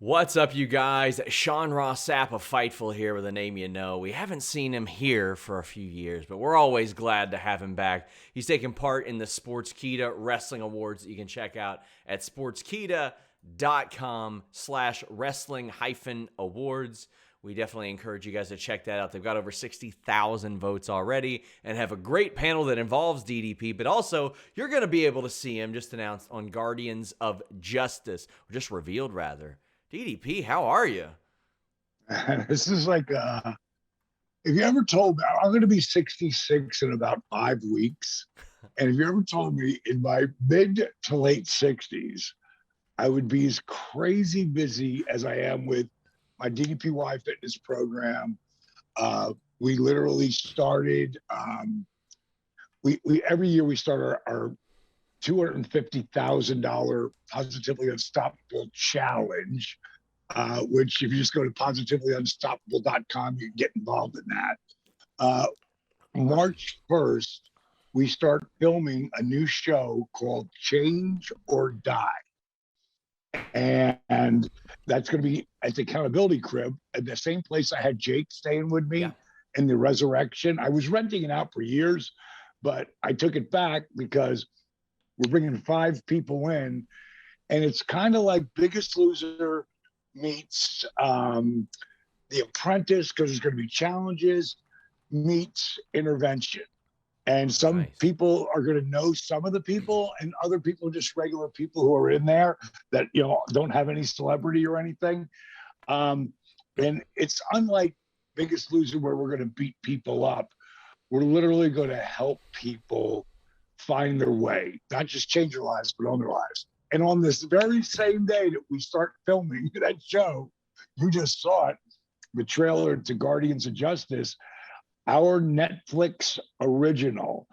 What's up, you guys? Sean Ross Sapp of Fightful here with a name you know. We haven't seen him here for a few years, but we're always glad to have him back. He's taking part in the Sportskeeda Wrestling Awards that you can check out at sportskeeda.com/wrestling-awards. We definitely encourage you guys to check that out. They've got over 60,000 votes already and have a great panel that involves DDP, but also you're going to be able to see him just announced on Guardians of Justice, or just revealed rather. DDP, how are you? This is like, if you ever told me, I'm going to be 66 in about 5 weeks. And if you ever told me in my mid to late 60s, I would be as crazy busy as I am with my DDPY fitness program. We literally started, we every year we start our $250,000 Positively Unstoppable Challenge, which if you just go to positivelyunstoppable.com, you can get involved in that. March 1st, we start filming a new show called Change or Die. And that's going to be at the Accountability Crib at the same place I had Jake staying with me in the Resurrection. I was renting it out for years, but I took it back because we're bringing 5 people in, and it's kind of like Biggest Loser meets The Apprentice, because there's going to be challenges, meets Intervention. And some people are going to know some of the people, and other people are just regular people who are in there that, you know, don't have any celebrity or anything. And it's unlike Biggest Loser, where we're going to beat people up. We're literally going to help people find their way, not just change their lives, but own their lives. And on this very same day that we start filming that show, you just saw it, the trailer to Guardians of Justice, our Netflix original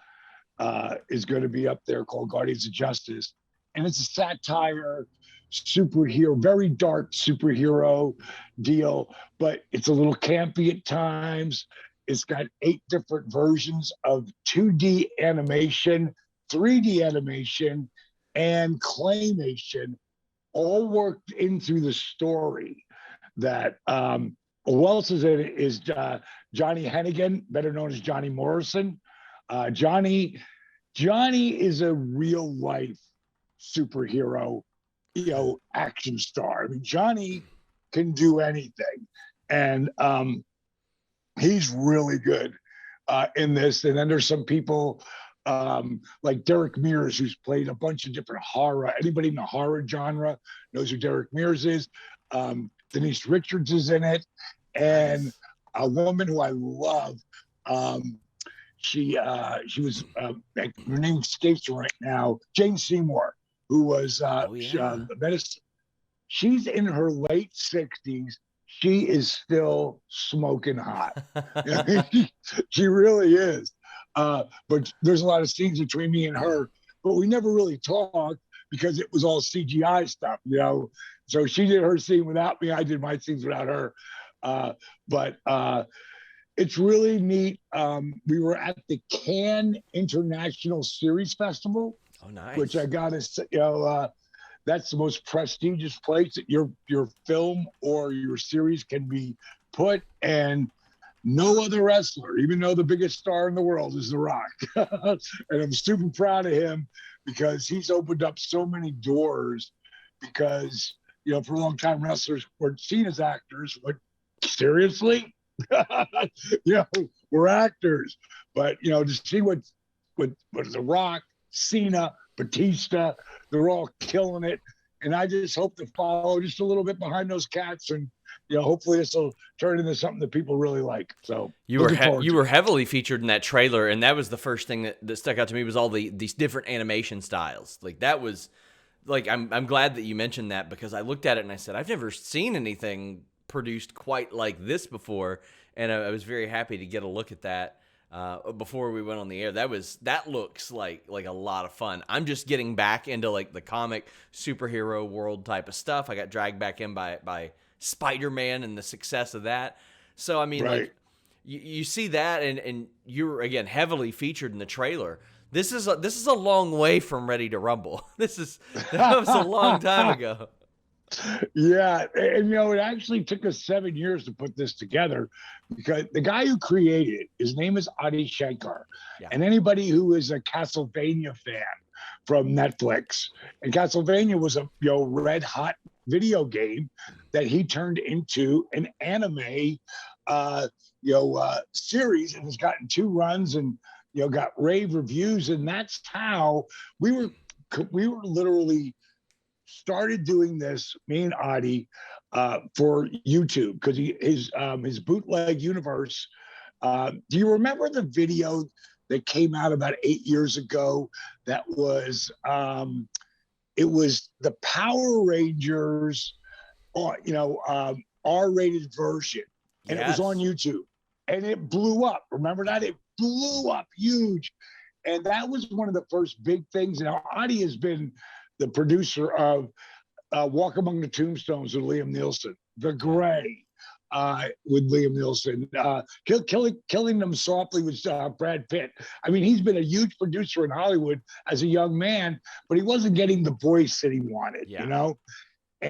is going to be up there, called Guardians of Justice. And it's a satire superhero, very dark superhero deal, but it's a little campy at times. It's got 8 different versions of 2D animation, 3D animation, and claymation, all worked into the story. That who else is in it is Johnny Hennigan, better known as Johnny Morrison. Johnny is a real life superhero, action star. I mean, Johnny can do anything, and he's really good in this. And then there's some people like Derek Mears, who's played a bunch of different horror. Anybody in the horror genre knows who Derek Mears is. Denise Richards is in it, and a woman who I love. She was her name escapes me right now. Jane Seymour, who was she's in her late 60s. She is still smoking hot. She really is. But there's a lot of scenes between me and her, but we never really talked because it was all CGI stuff, So she did her scene without me. I did my scenes without her. But it's really neat. We were at the Cannes International Series Festival. Oh, nice. Which I gotta say, that's the most prestigious place that your film or your series can be put, and no other wrestler, even though the biggest star in the world is The Rock. And I'm super proud of him because he's opened up so many doors, because, for a long time, wrestlers weren't seen as actors. But seriously? We're actors. But, to see what The Rock, Cena, Batista, they're all killing it. And I just hope to follow just a little bit behind those cats, and hopefully this will turn into something that people really like. So you were heavily featured in that trailer, and that was the first thing that stuck out to me, was all these different animation styles. Like, that was like, I'm glad that you mentioned that, because I looked at it and I said, I've never seen anything produced quite like this before, and I was very happy to get a look at that before we went on the air. That looks like a lot of fun. I'm just getting back into like the comic superhero world type of stuff. I got dragged back in by Spider-Man and the success of that. So I mean, like, you see that, and you're again heavily featured in the trailer. This is a long way from Ready to Rumble. That was a long time ago. Yeah, and it actually took us 7 years to put this together because the guy who created it, his name is Adi Shankar, Yeah. and anybody who is a Castlevania fan from Netflix, and Castlevania was a red hot video game that he turned into an anime, series, and has gotten 2 runs and got rave reviews, and that's how we were literally started doing this, me and Adi, for YouTube because his bootleg universe. Do you remember the video that came out about 8 years ago? That was it was the Power Rangers, R-rated version, and it was on Yes. YouTube, and it blew up. Remember that? It blew up huge, and that was one of the first big things. Now, Adi has been the producer of Walk Among the Tombstones with Liam Neeson, The Gray with Liam Neeson, Killing Them Softly with Brad Pitt. I mean, he's been a huge producer in Hollywood as a young man, but he wasn't getting the voice that he wanted,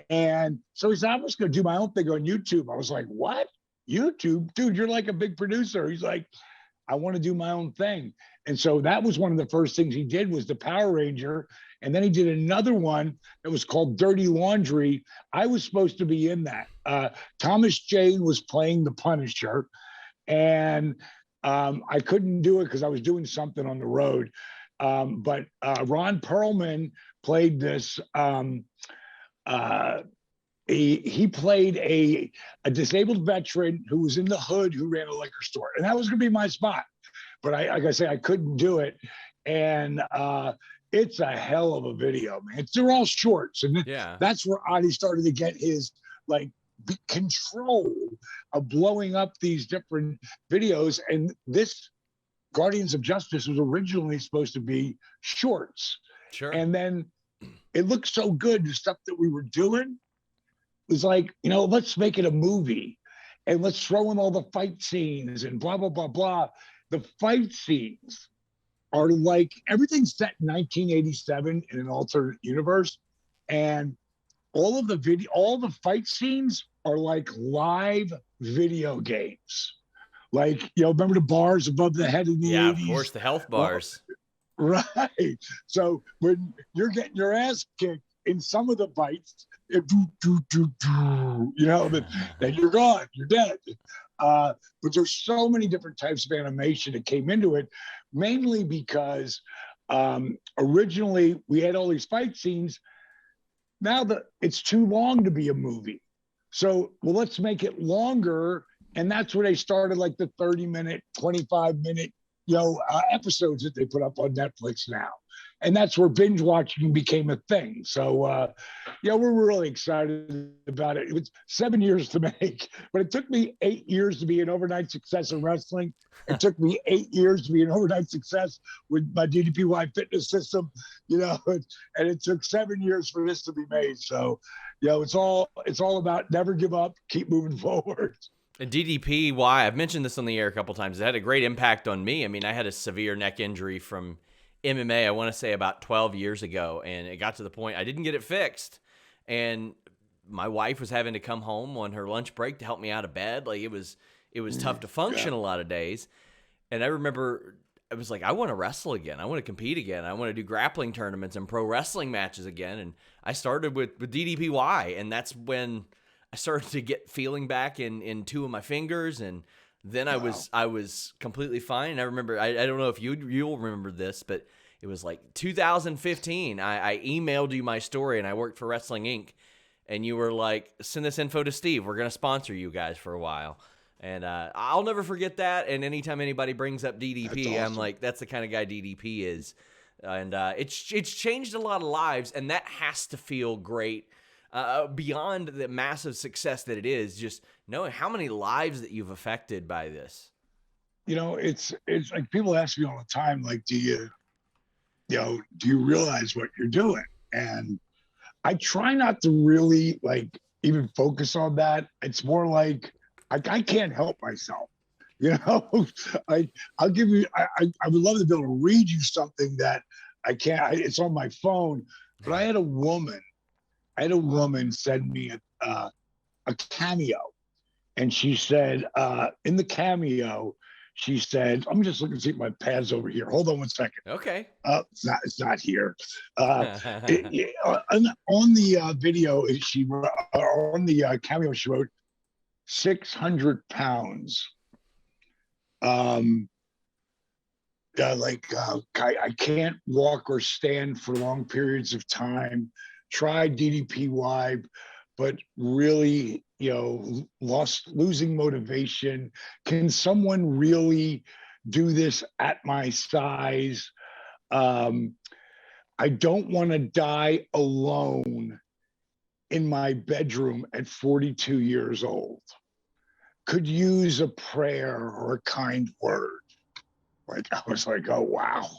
And so he said, I'm just going to do my own thing on YouTube. I was like, what? YouTube? Dude, you're like a big producer. He's like, I want to do my own thing. And so that was one of the first things he did was the Power Ranger. And then he did another one that was called Dirty Laundry. I was supposed to be in that. Thomas Jane was playing the Punisher. And I couldn't do it because I was doing something on the road. But Ron Perlman played this. He played a disabled veteran who was in the hood who ran a liquor store. And that was going to be my spot. But like I say, I couldn't do it. And it's a hell of a video, man. They're all shorts. And that's where Adi started to get his control of blowing up these different videos. And this Guardians of Justice was originally supposed to be shorts. Sure. And then it looked so good, the stuff that we were doing. It was like, let's make it a movie and let's throw in all the fight scenes and blah, blah, blah, blah. The fight scenes are like everything's set in 1987 in an alternate universe. And all the fight scenes are like live video games. Like, remember the bars above the head in the 80s? Yeah, of course, the health bars. Well, right. So when you're getting your ass kicked in some of the fights, then you're gone, you're dead. But there's so many different types of animation that came into it, mainly because originally we had all these fight scenes. Now that it's too long to be a movie. So, let's make it longer. And that's where they started like the 30-minute, 25-minute, episodes that they put up on Netflix now. And that's where binge watching became a thing. So, we're really excited about it. It was 7 years to make, but it took me 8 years to be an overnight success in wrestling. It took me 8 years to be an overnight success with my DDPY fitness system, and it took 7 years for this to be made. So, it's all about never give up, keep moving forward. And DDPY, I've mentioned this on the air a couple times. It had a great impact on me. I mean, I had a severe neck injury from MMA, I want to say about 12 years ago, and it got to the point I didn't get it fixed. And my wife was having to come home on her lunch break to help me out of bed. Like it was tough to function a lot of days. And I remember I was like, I want to wrestle again. I want to compete again. I want to do grappling tournaments and pro wrestling matches again. And I started with DDPY, and that's when I started to get feeling back in two of my fingers, and then I was completely fine. And I remember, I don't know if you'll remember this, but it was like 2015. I emailed you my story, and I worked for Wrestling Inc., and you were like, send this info to Steve. We're going to sponsor you guys for a while. And I'll never forget that. And anytime anybody brings up DDP, awesome. I'm like, that's the kind of guy DDP is. And it's changed a lot of lives, and that has to feel great. Beyond the massive success that it is, just knowing how many lives that you've affected by this. It's like people ask me all the time, like, do you realize what you're doing? And I try not to really even focus on that. It's more like I can't help myself. I'll give you. I would love to be able to read you something that I can't. It's on my phone, but I had a woman I had a woman send me a cameo, and she said, in the cameo, she said, I'm just looking to see if my pad's over here. Hold on one second. Okay. It's not here. On the video, on the cameo, she wrote 600 pounds. I can't walk or stand for long periods of time. Tried DDPY, but really, losing motivation. Can someone really do this at my size? I don't want to die alone in my bedroom at 42 years old. Could use a prayer or a kind word. Like, I was like, oh, wow.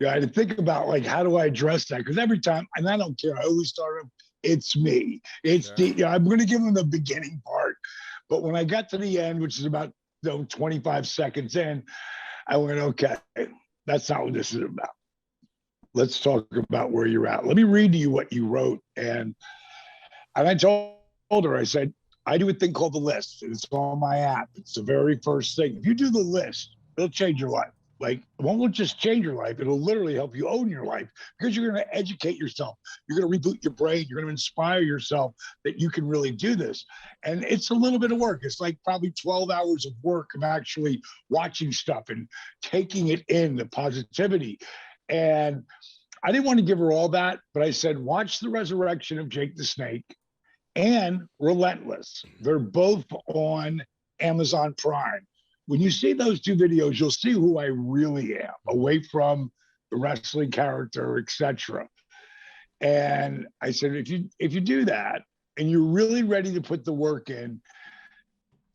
I had to think about, like, how do I address that? Because every time, and I don't care, I always start with, it's me. It's sure. I'm going to give them the beginning part. But when I got to the end, which is about 25 seconds in, I went, okay, that's not what this is about. Let's talk about where you're at. Let me read to you what you wrote. And I told her, I said, I do a thing called the list. It's on my app. It's the very first thing. If you do the list, it'll change your life. Like, it won't just change your life. It'll literally help you own your life, because you're going to educate yourself. You're going to reboot your brain. You're going to inspire yourself that you can really do this. And it's a little bit of work. It's like probably 12 hours of work of actually watching stuff and taking it in, the positivity. And I didn't want to give her all that, but I said, watch The Resurrection of Jake the Snake and Relentless. They're both on Amazon Prime. When you see those two videos, you'll see who I really am, away from the wrestling character, etc. And I said, if you do that and you're really ready to put the work in,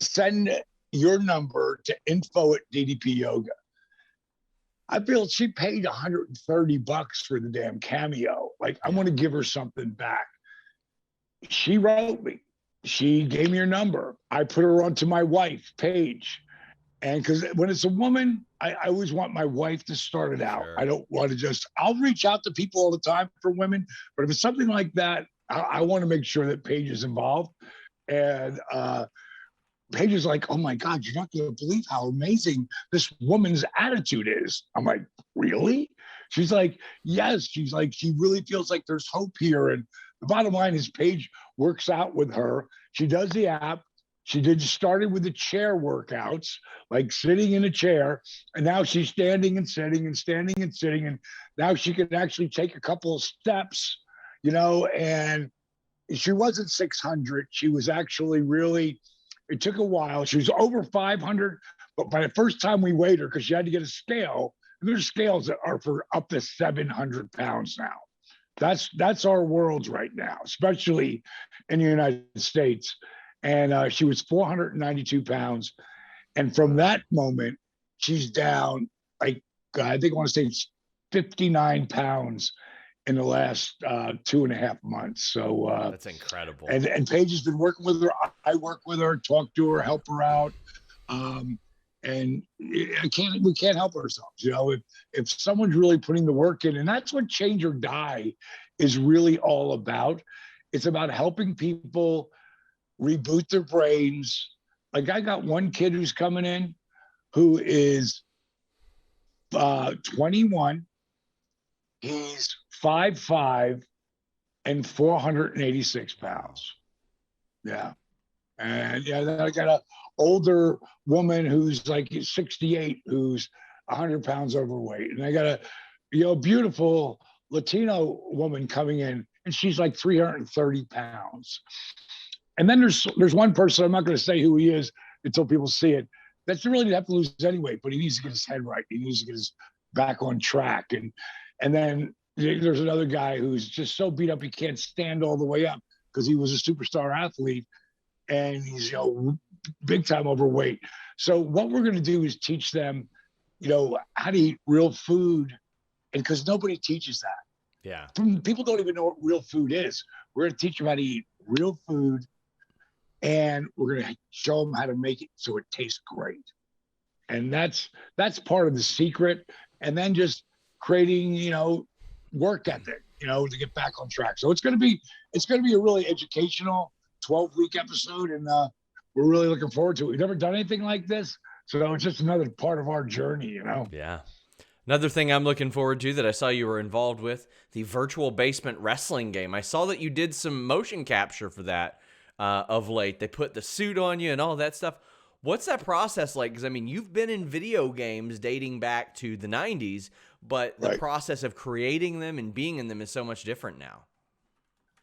send your number to info@DDP Yoga. I feel she paid $130 for the damn cameo. Like, I want to give her something back. She wrote me. She gave me her number. I put her onto my wife page. And because when it's a woman, I always want my wife to start it out. Sure. I don't want to I'll reach out to people all the time for women, but if it's something like that, I want to make sure that Paige is involved. And Paige is like, oh my God, you're not going to believe how amazing this woman's attitude is. I'm like, really? She's like, yes. She's like, she really feels like there's hope here. And the bottom line is Paige works out with her. She does the app. She started with the chair workouts, like sitting in a chair, and now she's standing and sitting and standing and sitting, and now she can actually take a couple of steps, and she wasn't 600. She was actually really, it took a while. She was over 500, but by the first time we weighed her, because she had to get a scale, and there's scales that are for up to 700 pounds now. That's our world right now, especially in the United States. And she was 492 pounds. And from that moment, she's down, like, I think I want to say 59 pounds in the last 2.5 months. So that's incredible. And Paige has been working with her. I work with her, talk to her, help her out. And we can't help ourselves. If someone's really putting the work in, and that's what Change or Die is really all about. It's about helping people reboot their brains. Like, I got one kid who's coming in who is 21. He's 5'5" and 486 pounds. Yeah. And then I got an older woman who's like 68, who's 100 pounds overweight. And I got a beautiful Latino woman coming in, and she's like 330 pounds. And then there's one person, I'm not going to say who he is until people see it, that's really didn't have to lose any weight, but he needs to get his head right. He needs to get his back on track. And then there's another guy who's just so beat up he can't stand all the way up because he was a superstar athlete, and he's big time overweight. So what we're going to do is teach them, how to eat real food, and because nobody teaches that. Yeah. People don't even know what real food is. We're going to teach them how to eat real food, and we're going to show them how to make it so it tastes great. And that's part of the secret. And then just creating, work ethic. to get back on track. So it's going to be a really educational 12-week episode, and we're really looking forward to it. We've never done anything like this, so it's just another part of our journey, Yeah. Another thing I'm looking forward to that I saw you were involved with, the virtual basement wrestling game. I saw that you did some motion capture for that of late. They put the suit on you and all that stuff. What's that process like? Because, I mean, you've been in video games dating back to the 90s, but the process of creating them and being in them is so much different now.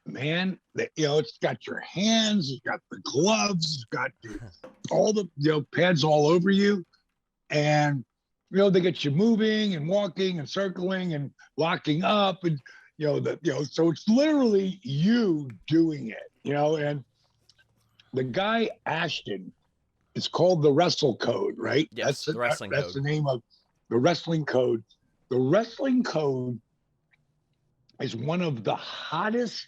Man, it's got your hands, it's got the gloves, it's got all the pads all over you. And they get you moving and walking and circling and locking up, and so it's literally you doing it, and the guy Ashton, it's called the Wrestle Code, right? Yes, the Wrestling Code. That's the name of the Wrestling Code. The Wrestling Code is one of the hottest,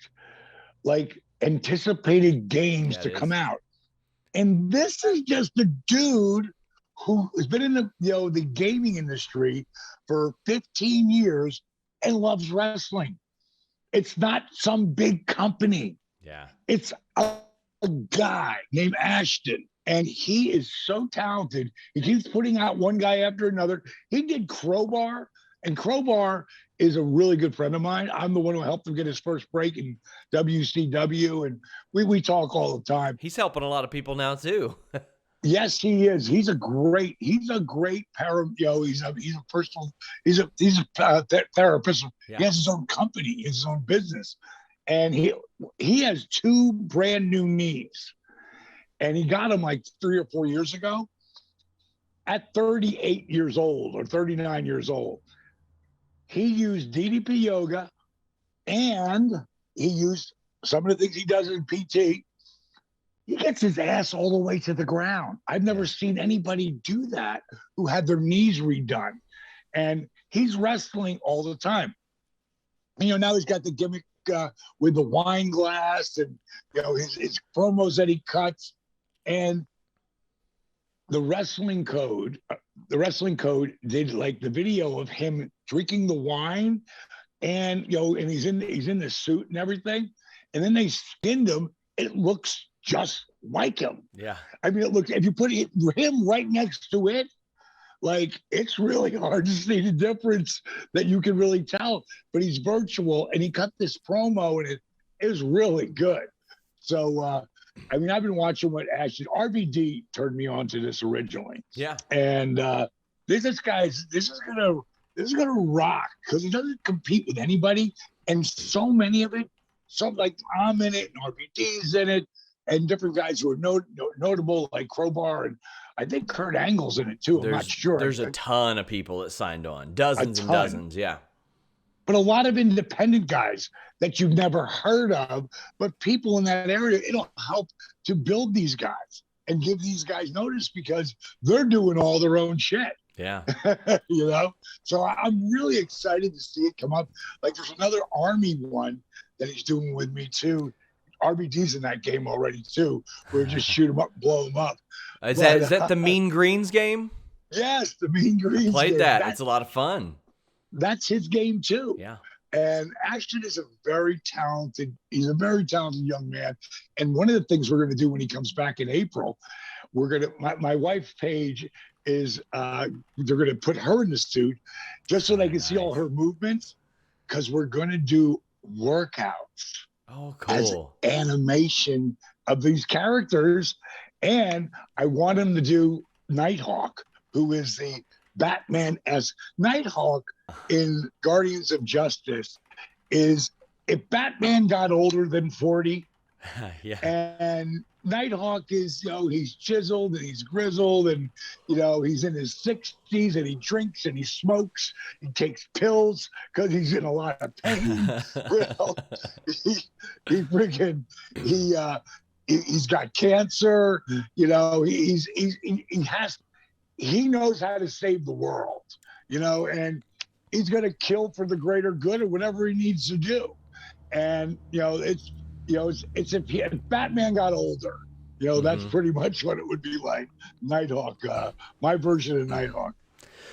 anticipated games to come out, and this is just a dude who has been in the gaming industry for 15 years and loves wrestling. It's not some big company. Yeah. It's a guy named Ashton, and he is so talented. He keeps putting out one guy after another. He did Crowbar, and Crowbar is a really good friend of mine. I'm the one who helped him get his first break in WCW, and we talk all the time. He's helping a lot of people now too. Yes, he is. He's a great he's a therapist. Yeah. He has his own company, his own business. And he has 2 brand new knees. And he got them 3 or 4 years ago. At 38 years old or 39 years old, he used DDP yoga, and he used some of the things he does in PT. He gets his ass all the way to the ground. I've never seen anybody do that who had their knees redone. And he's wrestling all the time. Now he's got the gimmick with the wine glass and, his promos that he cuts. And the Wrestling Code did the video of him drinking the wine, and, and he's in the suit and everything. And then they skinned him. It looks just like him. Yeah. I mean, it looks, if you put him right next to it, it's really hard to see the difference that you can really tell. But he's virtual, and he cut this promo, and it was really good. So, I've been watching what Ashton RVD turned me on to this originally. Yeah. And this is gonna rock, because he doesn't compete with anybody, and so many of it. So I'm in it, and RVD's in it, and different guys who are notable, like Crowbar, and I think Kurt Angle's in it too. I'm not sure. There's a ton of people that signed on, dozens and dozens, yeah. But a lot of independent guys that you've never heard of, but people in that area, it'll help to build these guys and give these guys notice, because they're doing all their own shit. Yeah. So I'm really excited to see it come up. There's another Army one that he's doing with me too. RBD's in that game already too. Where just shoot him up, blow him up. Is that the Mean Greens game? Yes, the Mean Greens. Played that. It's a lot of fun. That's his game too. Yeah. And Ashton is he's a very talented young man. And one of the things we're going to do when he comes back in April, my wife, Paige, is they're going to put her in the suit just so they can see all her movements, because we're going to do workouts. Oh, cool. As animation of these characters. And I want him to do Nighthawk, who is the Batman-esque. Nighthawk in Guardians of Justice is, if Batman got older than 40, yeah, and Nighthawk is, he's chiseled and he's grizzled, and, he's in his 60s, and he drinks and he smokes, he takes pills because he's in a lot of pain. He's got cancer. He knows how to save the world, and he's going to kill for the greater good or whatever he needs to do. And, it's if Batman got older, that's pretty much what it would be like. Nighthawk, my version of Nighthawk.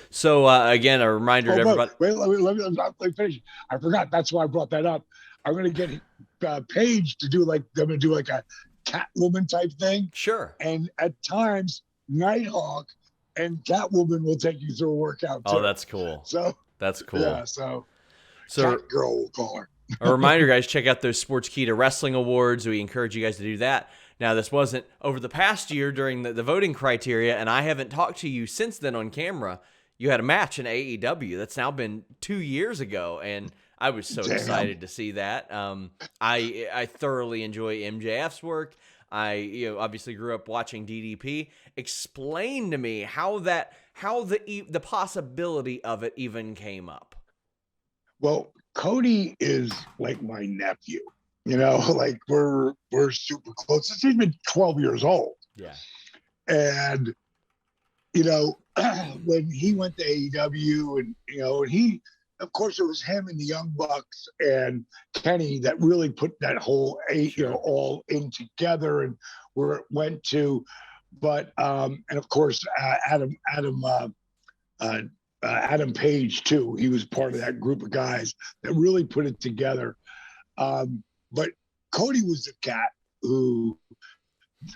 So again, a reminder to everybody. Wait, let me finish. I forgot. That's why I brought that up. I'm going to get Paige to do like, I'm going to do like a Catwoman type thing. Sure. And at times, Nighthawk and Catwoman will take you through a workout too. Oh, that's cool. So that's cool. Yeah. So Cat Girl, we'll call her. A reminder, guys, check out those Sportskeeda Wrestling Awards. We encourage you guys to do that. Now, this wasn't over the past year during the voting criteria, and I haven't talked to you since then on camera. You had a match in AEW. That's now been 2 years ago, and I was so excited to see that. I thoroughly enjoy MJF's work. I obviously grew up watching DDP. Explain to me how the possibility of it even came up. Well, Cody is like my nephew. Like we're super close. He's been 12 years old. Yeah. And when he went to AEW, and he, of course, it was him and the Young Bucks and Kenny that really put that whole all in together, and where it went to. But and of course, Adam Page too. He was part of that group of guys that really put it together. But Cody was the cat who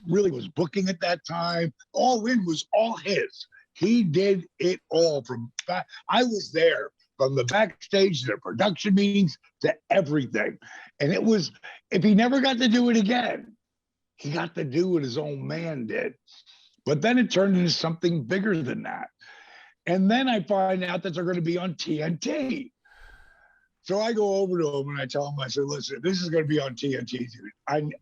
really was booking at that time. All in was all his. He did it all I was there from the backstage to the production meetings to everything. And it was, if he never got to do it again, he got to do what his own man did. But then it turned into something bigger than that. And then I find out that they're going to be on TNT. So I go over to him and I tell him, I said, listen, if this is going to be on TNT, dude,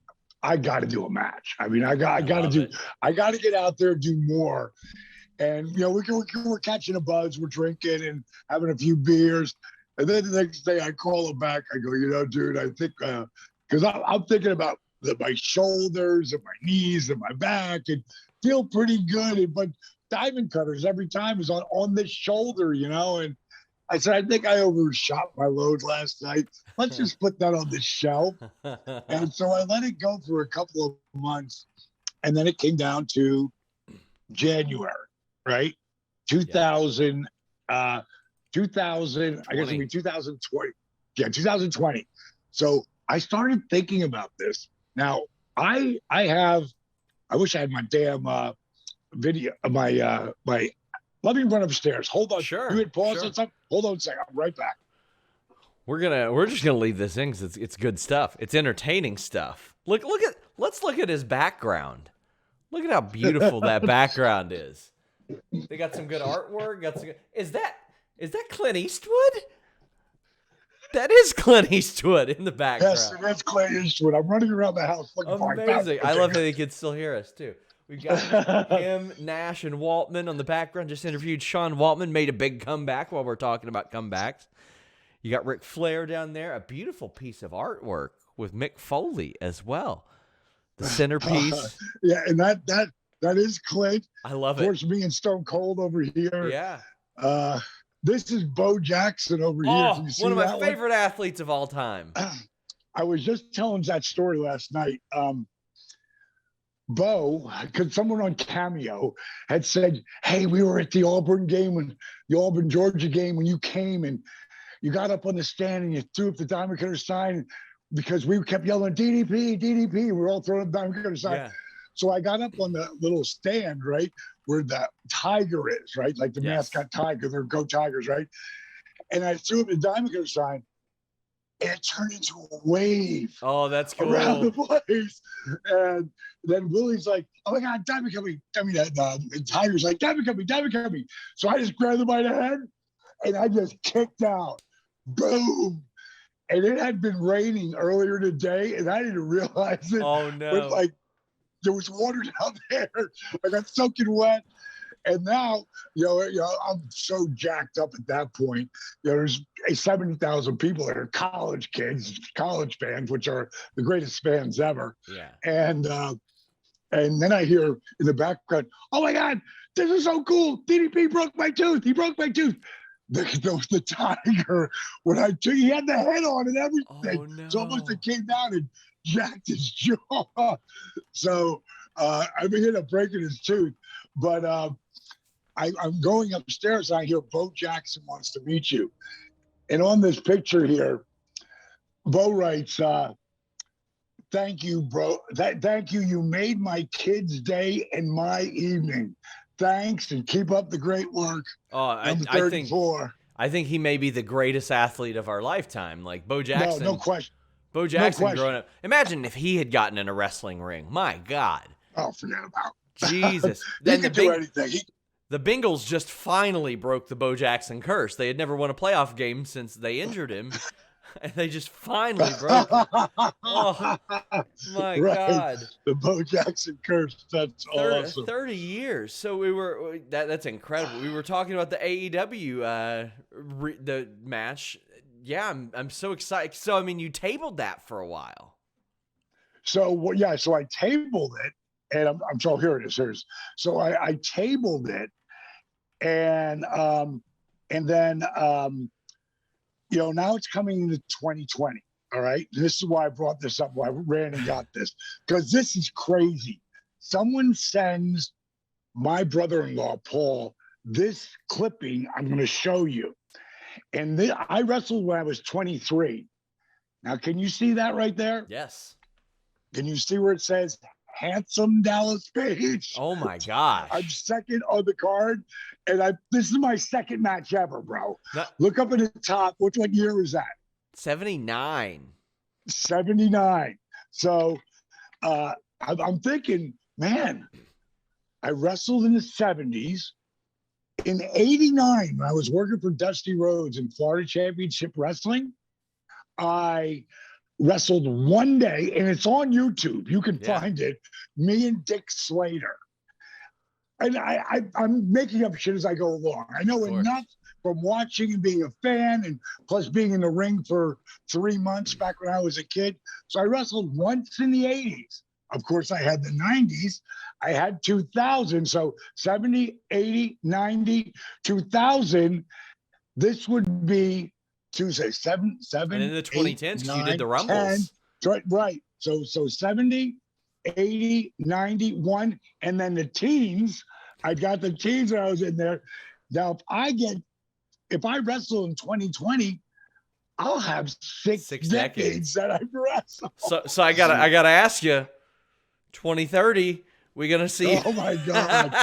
I got to do a match. I mean, I got to get out there, do more. And, we're catching a buzz, we're drinking and having a few beers. And then the next day I call him back. I go, dude, I think, because I'm thinking about my shoulders and my knees and my back and feel pretty good. But diamond cutters every time is on this shoulder, and I said, I think I overshot my load last night. Let's just put that on the shelf. And so I let it go for a couple of months. And then it came down to January, right? 2000, I guess it'd be 2020. Yeah, 2020. So I started thinking about this. Now, I wish I had my damn video, let me run upstairs. Hold on. Sure. You hit pause on something? Hold on a second. I'm right back. We're just gonna leave this in because it's good stuff. It's entertaining stuff. Let's look at his background. Look at how beautiful that background is. They got some good artwork. Is that Clint Eastwood? That is Clint Eastwood in the background. Yes, that's Clint Eastwood. I'm running around the house looking for him. Amazing. I love how they can still hear us too. We've got him, Nash, and Waltman on the background. Just interviewed Sean Waltman, made a big comeback while we're talking about comebacks. You got Ric Flair down there, a beautiful piece of artwork with Mick Foley as well. The centerpiece. Yeah, and that is Clint. I love it. Of course, me and Stone Cold over here. Yeah. This is Bo Jackson over here. One of my favorite athletes of all time. I was just telling that story last night. Bo, because someone on Cameo had said, hey, we were at the Auburn game, the Auburn, Georgia game, when you came and you got up on the stand and you threw up the Diamond Cutter sign because we kept yelling, DDP, DDP. We were all throwing up the Diamond Cutter sign. Yeah. So I got up on the little stand, right, where the tiger is, right? Like the mascot tiger, they're Go Tigers, right? And I threw up the Diamond Cutter sign. And it turned into a wave. Oh, that's cool. Around the place. And then Willie's like, oh my God, Diamond coming. I mean, the Tiger's like, Diamond coming. So I just grabbed him by the head and I just kicked out. Boom. And it had been raining earlier today and I didn't realize it. Oh, no. But there was water down there. I got soaking wet. And now, I'm so jacked up at that point. There's 70,000 people that are college kids, college fans, which are the greatest fans ever. Yeah. And then I hear in the background, oh my God, this is so cool. DDP broke my tooth. He broke my tooth. The tiger, he had the head on and everything. Oh, no. So almost it came down and jacked his jaw. So I ended up breaking his tooth. But I'm going upstairs and I hear Bo Jackson wants to meet you. And on this picture here, Bo writes, thank you, bro. Thank you. You made my kid's day and my evening. Thanks, and keep up the great work. Number 34. I think he may be the greatest athlete of our lifetime. Like Bo Jackson. No question. Bo Jackson growing up. Imagine if he had gotten in a wrestling ring. My God. Oh, forget about it. Jesus. He could do anything. The Bengals just finally broke the Bo Jackson curse. They had never won a playoff game since they injured him. And they just finally broke it. Oh, my God. The Bo Jackson curse. That's awesome. 30 years. So that's incredible. We were talking about the AEW, the match. Yeah, I'm so excited. So, I mean, you tabled that for a while. So, so I tabled it. And I'm so here it is. So I tabled it. And then, now it's coming into 2020. All right. This is why I brought this up, why I ran and got this, because this is crazy. Someone sends my brother-in-law, Paul, this clipping I'm going to show you. And I wrestled when I was 23. Now, can you see that right there? Yes. Can you see where it says handsome Dallas Page? Oh my gosh. I'm second on the card. And this is my second match ever, bro. Look up at the top. What year was that? 79. 79. So I'm thinking, man, I wrestled in the 70s. In 89, when I was working for Dusty Rhodes in Florida Championship Wrestling, I wrestled one day, and it's on YouTube. You can find it. Me and Dick Slater. And I'm making up shit as I go along. I know enough from watching and being a fan, and plus being in the ring for 3 months back when I was a kid. So I wrestled once in the 80s. Of course, I had the 90s. I had 2000. So 70, 80, 90, 2000. This would be Tuesday, 7. And in the 2010s, you did the Rumbles. 10, right. So 70, 80, 91, and then the teens. I got the teens when I was in there. Now, if I wrestle in 2020, I'll have six decades that I've wrestled. So I gotta ask you, 2030, we're gonna see. Oh my God!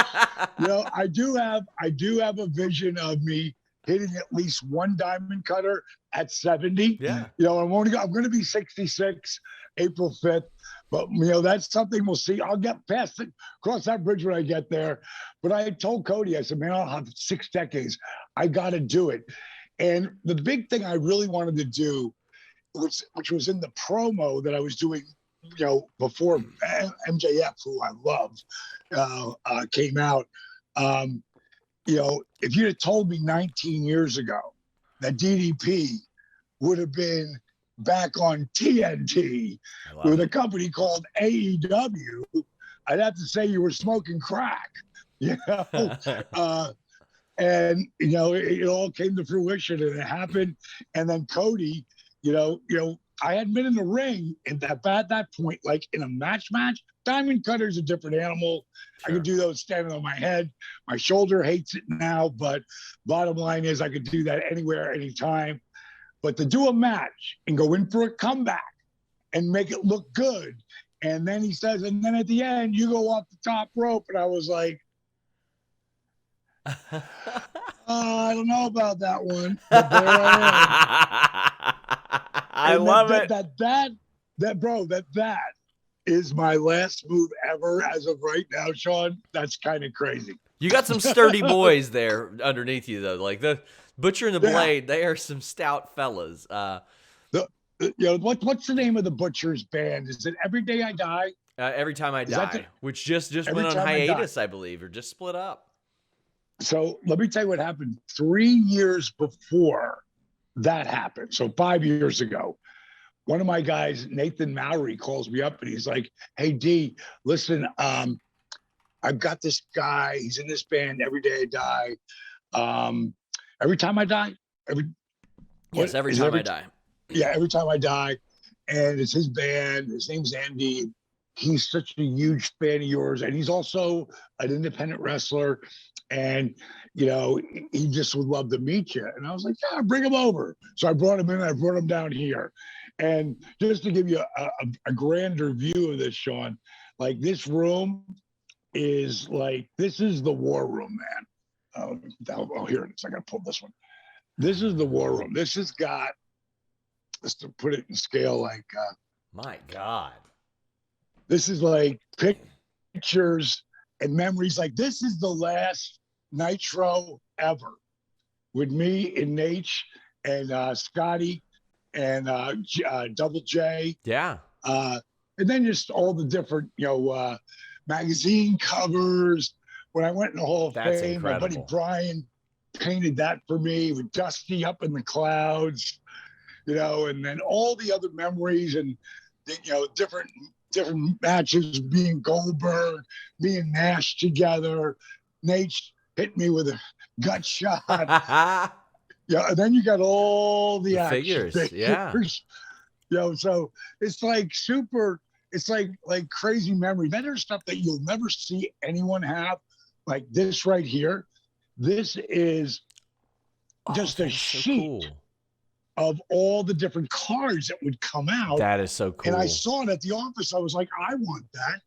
I do have a vision of me hitting at least one diamond cutter at 70. Yeah. I'm going to be 66 April 5th, but that's something we'll see. I'll get past it, cross that bridge when I get there. But I told Cody, I said, man, I'll have 6 decades. I got to do it. And the big thing I really wanted to do, which was in the promo that I was doing, before MJF, who I love, came out. If you'd have told me 19 years ago that DDP would have been back on TNT with a company called AEW, I'd have to say you were smoking crack, and it all came to fruition and it happened. And then Cody, I hadn't been in the ring at that point, like in a match. Diamond cutter's a different animal. Sure. I could do those standing on my head. My shoulder hates it now, but bottom line is I could do that anywhere, anytime. But to do a match and go in for a comeback and make it look good. And then he says, and then at the end, you go off the top rope. And I was like, I don't know about that one. But there I am. I love it. That is my last move ever as of right now, Sean. That's kind of crazy. You got some sturdy boys there underneath you, though. Like the Butcher and the Blade, they are some stout fellas. What's the name of the Butcher's band? Is it Every Day I Die? Every Time I Die, which just went on hiatus, I believe, or just split up. So let me tell you what happened 3 years before that happened. So 5 years ago, one of my guys, Nathan Mowry, calls me up and he's like, hey, D, listen, I've got this guy. He's in this band, Every Day I Die. Every Time I Die? Every Time I Die. Yeah, Every Time I Die. And it's his band. His name's Andy. he's such a huge fan of yours, and he's also an independent wrestler, and he just would love to meet you. And I was like, yeah, bring him over. So I brought him in. I brought him down here, and just to give you a grander view of this, Sean, like this room is like, this is the war room, man. Oh, here it is. I got to pull this one. This is the war room. This has got, just to put it in scale, like, my God. This is like pictures and memories. Like, this is the last Nitro ever with me and Nate and Scotty and Double J. Yeah. And then just all the different, magazine covers. When I went in the Hall of Fame, incredible. My buddy Bryan painted that for me with Dusty up in the clouds, and then all the other memories and, different matches, being Goldberg, being Nash together. Nate hit me with a gut shot. And then you got all the action figures. Yeah. So it's like it's like crazy memory. Then there's stuff that you'll never see anyone have, like this right here. This is just a sheet of all the different cards that would come out. That is so cool. And I saw it at the office. I was like, I want that.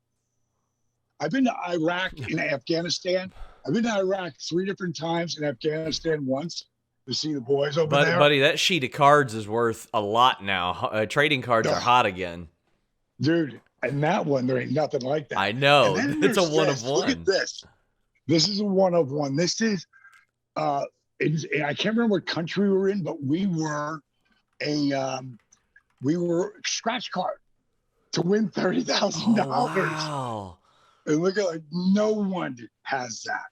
I've been to Iraq and Afghanistan. I've been to Iraq 3 different times, and Afghanistan once, to see the boys over there. Buddy, that sheet of cards is worth a lot now. Trading cards are hot again. Dude, and that one, there ain't nothing like that. I know. It's a one of one. Look at this. This is a one of one. This is, I can't remember what country we were in, but we were scratch card to win $30,000. Wow. And look at, like, no one has that.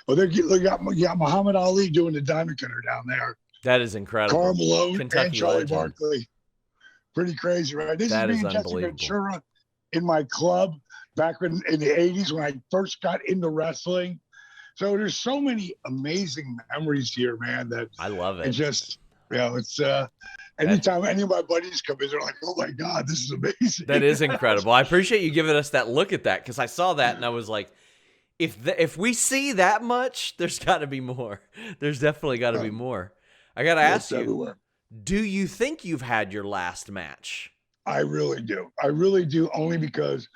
Oh, look at Muhammad Ali doing the diamond cutter down there. That is incredible. Karl Malone Kentucky and Charlie legend. Barkley. Pretty crazy, right? This That is is me and Jesse unbelievable. Ventura in my club back in the 80s when I first got into wrestling. So there's so many amazing memories here, man, that I love it. It's just, it's anytime any of my buddies come in, they're like, oh my God, this is amazing. That is incredible. I appreciate you giving us that look at that, because I saw that and I was like, if we see that much, there's got to be more. There's definitely got to be more. I got to ask you, everywhere. Do you think you've had your last match? I really do. I really do, only because,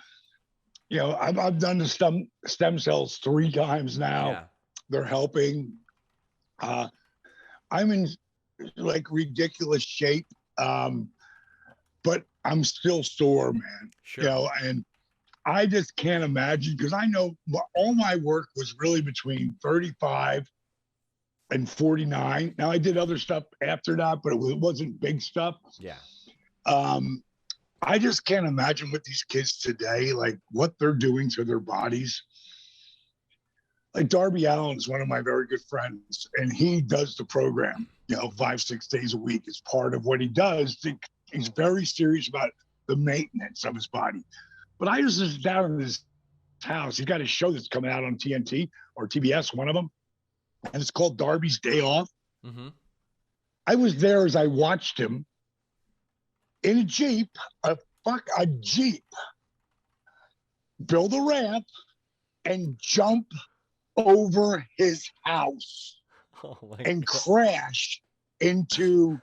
I've done the stem cells 3 times now. Yeah. They're helping. I'm in like ridiculous shape, but I'm still sore, man. Sure. And I just can't imagine, because I know all my work was really between 35 and 49. Now, I did other stuff after that, but it wasn't big stuff. Yeah. I just can't imagine with these kids today, like what they're doing to their bodies. Like Darby Allin is one of my very good friends, and he does the program, 5-6 days a week as part of what he does. He's very serious about the maintenance of his body. But I was just down in his house. He's got a show that's coming out on TNT or TBS, one of them, and it's called Darby's Day Off. Mm-hmm. I was there as I watched him in a Jeep, a Jeep, build a ramp and jump over his house and crash into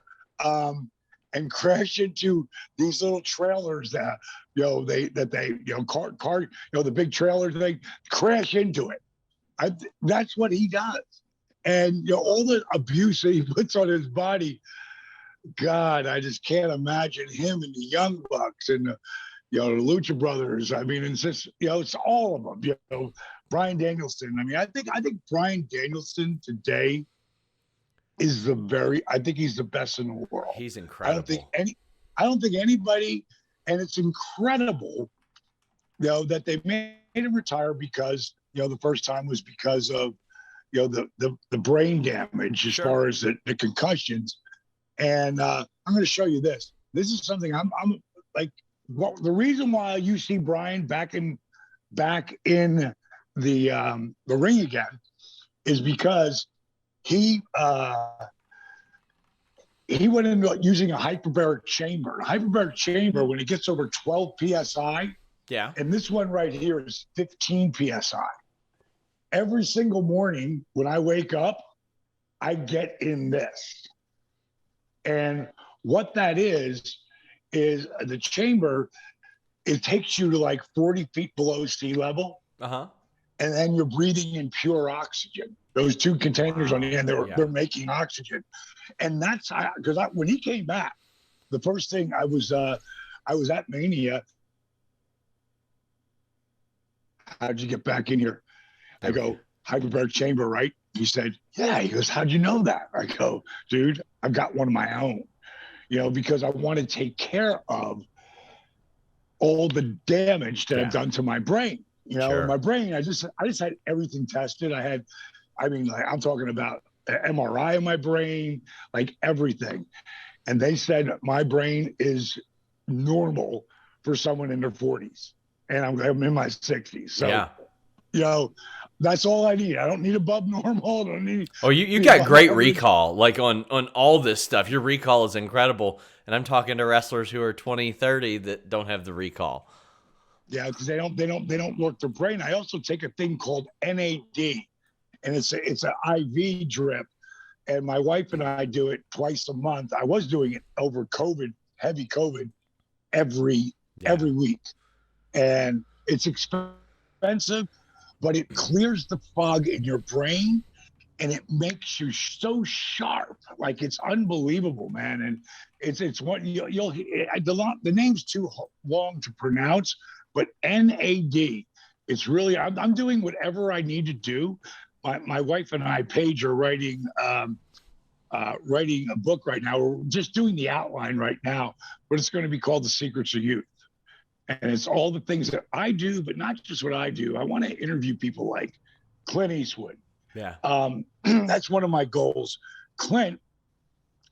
these little trailers that the big trailers, they crash into it. That's what he does. And all the abuse that he puts on his body, God, I just can't imagine him and the Young Bucks and the Lucha Brothers. I mean, it's just, it's all of them. Bryan Danielson. I mean, I think Bryan Danielson today is I think he's the best in the world. He's incredible. I don't think anybody, and it's incredible, that they made him retire, because the first time was because of the brain damage as far as the concussions. And I'm going to show you this. This is something I'm like. Well, the reason why you see Bryan back in the ring again is because he went into using a hyperbaric chamber. A hyperbaric chamber, when it gets over 12 psi, Yeah. And this one right here is 15 psi. Every single morning when I wake up, I get in this. And what that is the chamber, it takes you to like 40 feet below sea level. Uh-huh. And then you're breathing in pure oxygen. Those two containers on the end, they're making oxygen. And that's because when he came back, the first thing I was at Mania. How'd you get back in here? I go, hyperbaric chamber, right? He said, yeah. He goes, how'd you know that? I go, dude, I've got one of my own, because I want to take care of all the damage that I've done to my brain. My brain, I just had everything tested. I'm talking about MRI in my brain, like everything. And they said my brain is normal for someone in their 40s. And I'm in my 60s. So, that's all I need. I don't need above normal. I don't need. Oh, you got great recall. Like on all this stuff, your recall is incredible. And I'm talking to wrestlers who are 20, 30 that don't have the recall. Yeah, because they don't work their brain. I also take a thing called NAD, and it's an IV drip. And my wife and I do it twice a month. I was doing it over COVID, heavy COVID, every week. And it's expensive, but it clears the fog in your brain and it makes you so sharp. Like, it's unbelievable, man. And it's what the name's too long to pronounce, but NAD, it's really, I'm doing whatever I need to do. My wife and I, Paige, are writing a book right now. We're just doing the outline right now, but it's going to be called The Secrets of Youth. And it's all the things that I do, but not just what I do. I want to interview people like Clint Eastwood. Yeah. That's one of my goals. Clint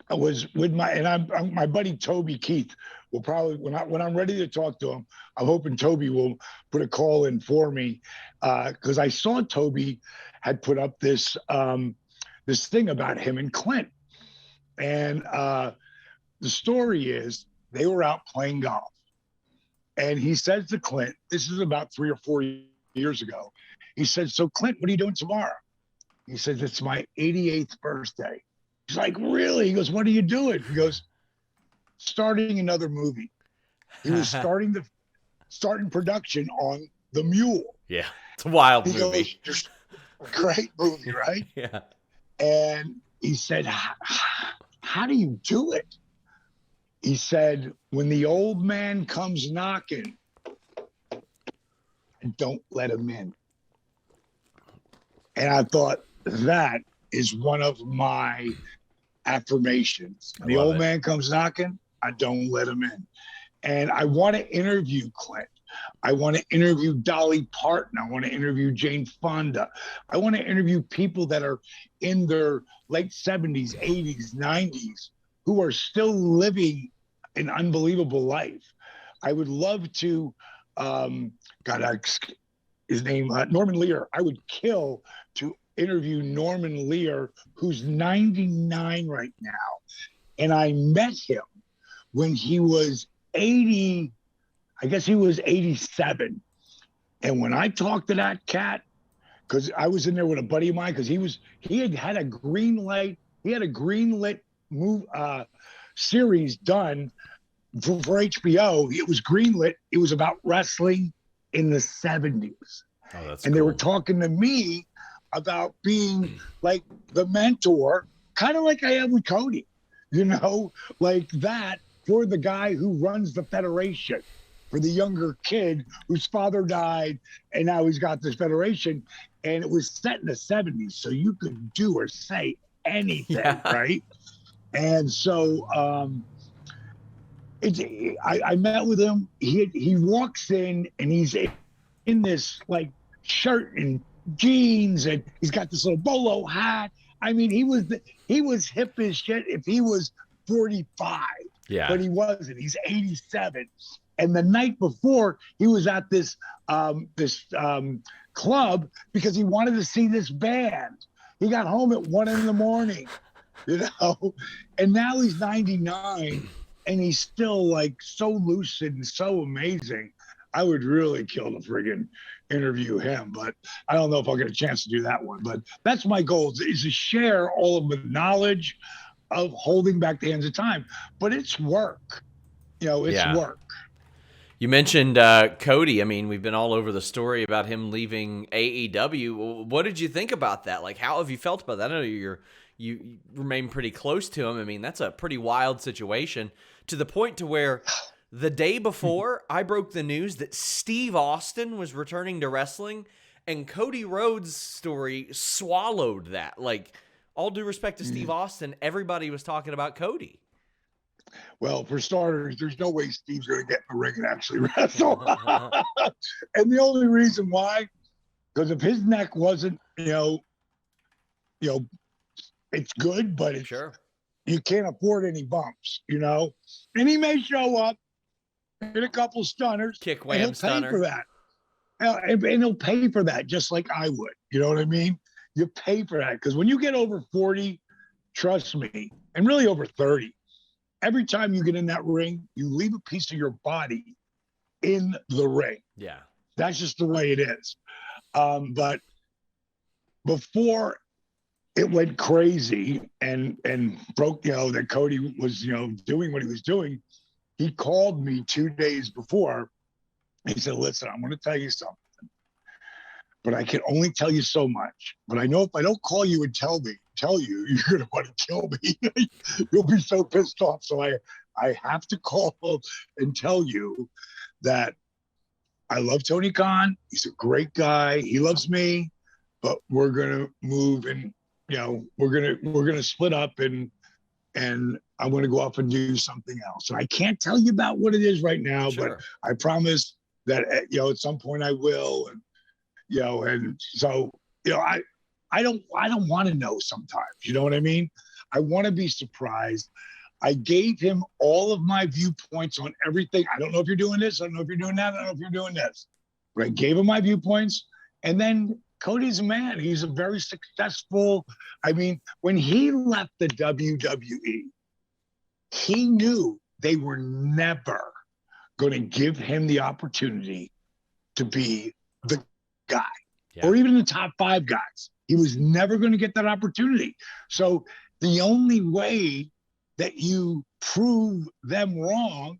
was with my buddy Toby Keith will probably, when I'm ready to talk to him, I'm hoping Toby will put a call in for me. Cause I saw Toby had put up this thing about him and Clint. And the story is they were out playing golf. And he says to Clint, this is about 3 or 4 years ago. He said, so Clint, what are you doing tomorrow? He says, it's my 88th birthday. He's like, really? He goes, what are you doing? He goes, starting another movie. He was starting production on The Mule. Yeah, it's a wild movie. Goes, great movie, right? Yeah. And he said, how do you do it? He said, when the old man comes knocking, don't let him in. And I thought, that is one of my affirmations. The old man comes knocking, I don't let him in. And I want to interview Clint. I want to interview Dolly Parton. I want to interview Jane Fonda. I want to interview people that are in their late 70s, 80s, 90s, who are still living an unbelievable life. I would love to, his name, Norman Lear. I would kill to interview Norman Lear, who's 99 right now. And I met him when he was 80, I guess he was 87. And when I talked to that cat, because I was in there with a buddy of mine, because he had a green light, he had a greenlit series done for HBO. It was greenlit. It was about wrestling in the 70s. Oh, that's and cool. They were talking to me about being like the mentor, kind of like I am with Cody, like that, for the guy who runs the federation, for the younger kid whose father died, and now he's got this federation. And it was set in the 70s, so you could do or say anything, right? And so I met with him. He walks in and he's in this like shirt and jeans, and he's got this little bolo hat. I mean, he was hip as shit if he was 45. Yeah. But he wasn't. He's 87. And the night before, he was at this club because he wanted to see this band. He got home at 1 a.m, and now he's 99 and he's still like so lucid and so amazing. I would really kill to friggin' interview him, but I don't know if I'll get a chance to do that one. But that's my goal, is to share all of the knowledge of holding back the hands of time. But it's work. It's work. You mentioned Cody. I mean, we've been all over the story about him leaving AEW. What did you think about that? Like, how have you felt about that? I know you remain pretty close to him. I mean, that's a pretty wild situation, to the point to where the day before I broke the news that Steve Austin was returning to wrestling, and Cody Rhodes' story swallowed that. Like, all due respect to Steve Austin, everybody was talking about Cody. Well, for starters, there's no way Steve's going to get in the ring and actually wrestle. And the only reason why, because if his neck wasn't, it's good, but it's, you can't afford any bumps, And he may show up, hit a couple stunners, kick wham stunner for that. And he'll pay for that just like I would. You know what I mean? You pay for that, because when you get over 40, trust me, and really over 30, every time you get in that ring, you leave a piece of your body in the ring. Yeah. That's just the way it is. But before it went crazy and broke, that Cody was, doing what he was doing, he called me 2 days before. He said, listen, I'm going to tell you something, but I can only tell you so much. But I know if I don't call you and tell you, you're going to want to kill me. You'll be so pissed off. So I have to call and tell you that I love Tony Khan. He's a great guy. He loves me, but we're going to move, and, we're going to split up, and I'm going to go off and do something else. And I can't tell you about what it is right now, but I promise that, at some point I will. And, and so, I don't want to know sometimes, you know what I mean? I want to be surprised. I gave him all of my viewpoints on everything. I don't know if you're doing this. I don't know if you're doing that. I don't know if you're doing this. But I gave him my viewpoints. And then Cody's a man. He's a very successful. I mean, when he left the WWE, he knew they were never going to give him the opportunity to be the guy, or even the top 5 guys. He was never going to get that opportunity. So the only way that you prove them wrong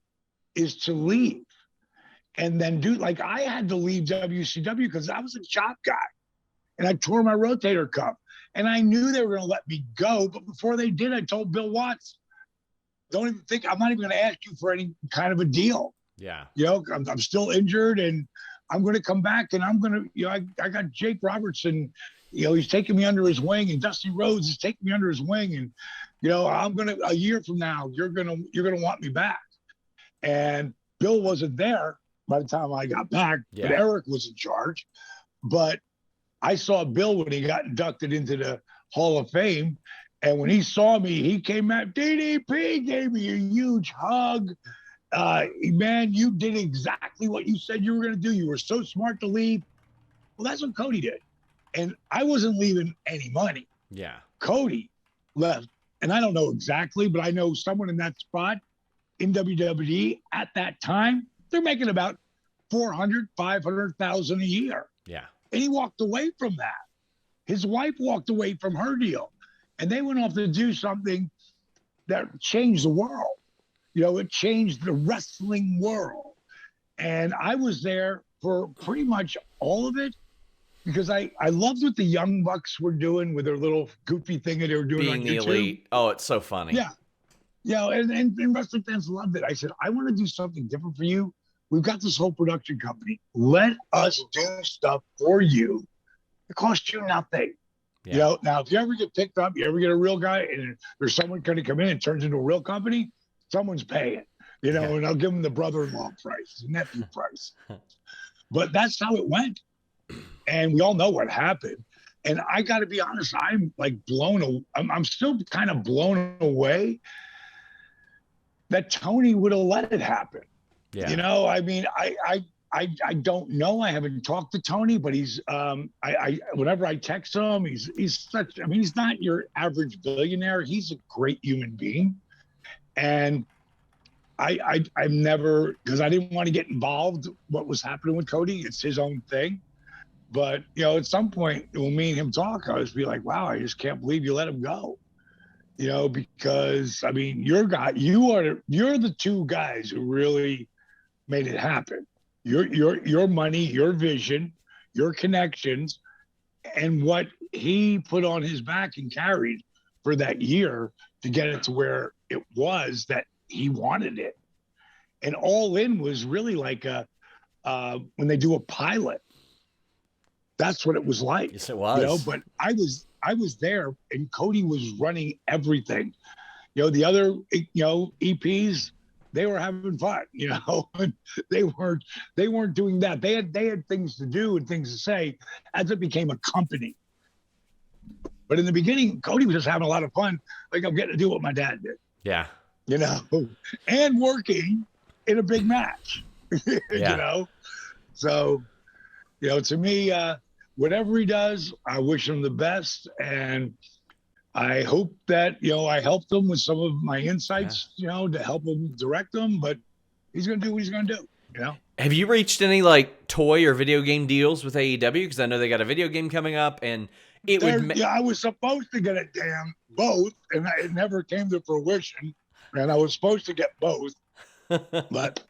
is to leave, and then do, like I had to leave WCW because I was a shop guy and I tore my rotator cuff, and I knew they were going to let me go. But before they did, I told Bill Watts, don't even think, I'm not even going to ask you for any kind of a deal. Yeah. I'm still injured, and I'm going to come back, and I'm going to, I got Jake Robertson, he's taking me under his wing, and Dusty Rhodes is taking me under his wing. And, I'm going to, a year from now, you're going to want me back. And Bill wasn't there by the time I got back, but Eric was in charge. But I saw Bill when he got inducted into the Hall of Fame. And when he saw me, he came out, DDP, gave me a huge hug. Man, you did exactly what you said you were going to do. You were so smart to leave. Well, that's what Cody did. And I wasn't leaving any money. Yeah. Cody left. And I don't know exactly, but I know someone in that spot in WWE at that time, they're making about 400, 500,000 a year. Yeah. And he walked away from that. His wife walked away from her deal. And they went off to do something that changed the world. It changed the wrestling world. And I was there for pretty much all of it, because I loved what the Young Bucks were doing with their little goofy thing that they were doing. Being the elite. Oh, it's so funny. Yeah. And wrestling fans loved it. I said, I want to do something different for you. We've got this whole production company. Let us do stuff for you. It costs you nothing. Yeah. Now, if you ever get picked up, you ever get a real guy, and there's someone going to come in and turns into a real company, someone's paying, and I'll give them the brother-in-law price, the nephew price. But that's how it went. And we all know what happened. And I got to be honest, I'm like I'm still kind of blown away that Tony would have let it happen. Yeah. I mean, I don't know. I haven't talked to Tony, but he's whenever I text him, he's not your average billionaire. He's a great human being. And I've never, because I didn't want to get involved what was happening with Cody. It's his own thing. But at some point when me and him talk, I was be like, wow, I just can't believe you let him go. Because I mean, you're the two guys who really made it happen. Your money, your vision, your connections, and what he put on his back and carried for that year to get it to where it was that he wanted it. And All In was really like when they do a pilot. That's what it was like. Yes, it was. But I was there, and Cody was running everything. The other EPs, they were having fun. And they weren't doing that. They had things to do and things to say as it became a company. But in the beginning, Cody was just having a lot of fun. Like, I'm getting to do what my dad did. Yeah. And working in a big match. Yeah. So, to me, whatever he does, I wish him the best. And I hope that, I helped him with some of my insights, to help him direct them. But he's going to do what he's going to do, Have you reached any like toy or video game deals with AEW? Because I know they got a video game coming up, and I was supposed to get a damn both, and it never came to fruition. And I was supposed to get both, but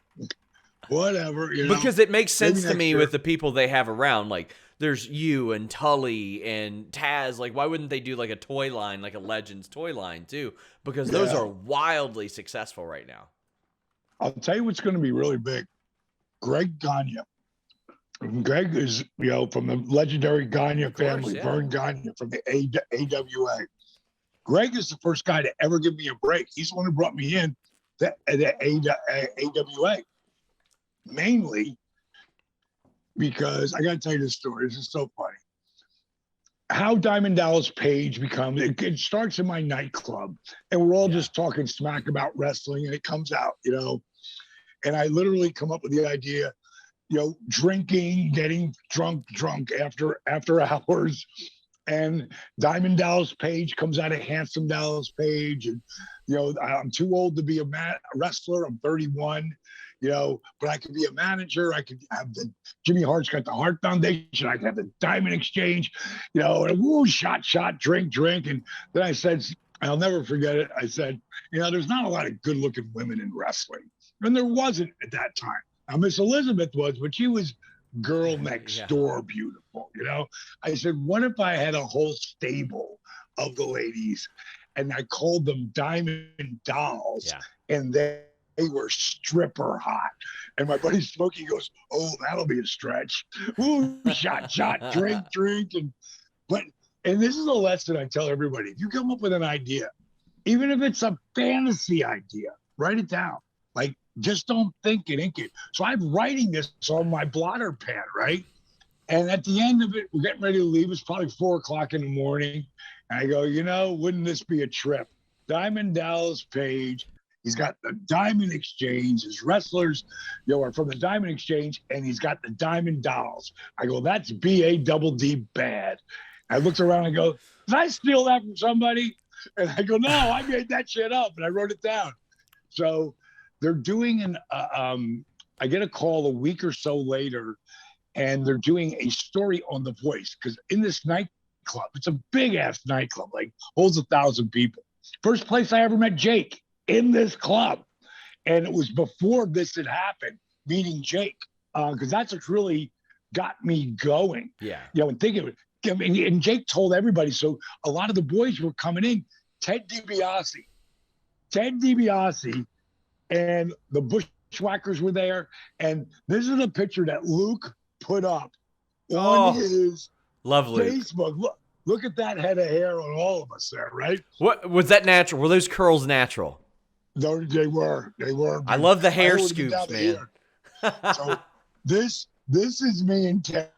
whatever, Because it makes sense to me year. with the people they have around. Like, there's you and Tully and Taz. Like, why wouldn't they do like a toy line, like a Legends toy line too? Because those are wildly successful right now. I'll tell you what's going to be really big. Greg Gagne. Greg is, from the legendary Gagne family, Vern Gagne from the AWA. Greg is the first guy to ever give me a break. He's the one who brought me in the AWA. Mainly because I got to tell you this story. This is so funny. How Diamond Dallas Page becomes, it starts in my nightclub, and we're all just talking smack about wrestling, and it comes out, and I literally come up with the idea, drinking, getting drunk after hours. And Diamond Dallas Page comes out of Handsome Dallas Page. And, I'm too old to be a wrestler. I'm 31, but I could be a manager. I could have Jimmy Hart's got the Hart Foundation. I could have the Diamond Exchange, and woo, shot, drink. And then I said, I'll never forget it. I said, there's not a lot of good looking women in wrestling. And there wasn't at that time. Now, Miss Elizabeth was, but she was girl next door beautiful. I said, what if I had a whole stable of the ladies and I called them Diamond Dolls, and they were stripper hot? And my buddy Smokey goes, oh, that'll be a stretch. Ooh, shot, drink. And this is a lesson I tell everybody. If you come up with an idea, even if it's a fantasy idea, write it down. Like, just don't think it, ink it. So I'm writing this on my blotter pad, right? And at the end of it, we're getting ready to leave. It's probably 4:00 in the morning. And I go, wouldn't this be a trip? Diamond Dallas Page, he's got the Diamond Exchange. His wrestlers, are from the Diamond Exchange, and he's got the Diamond Dolls. I go, that's BADD bad. I looked around and go, did I steal that from somebody? And I go, no, I made that shit up, and I wrote it down. So they're doing I get a call a week or so later, and they're doing a story on The Voice, because in this nightclub, it's a big ass nightclub, like holds 1,000 people. First place I ever met Jake, in this club. And it was before this had happened, meeting Jake, because that's what really got me going. Yeah. And thinking, and Jake told everybody. So a lot of the boys were coming in. Ted DiBiase, and the Bushwhackers were there. And this is a picture that Luke put up on his Facebook. Look at that head of hair on all of us there, right? What was that natural? Were those curls natural? No, they were. I love the hair scoops, man. So this is me and Ted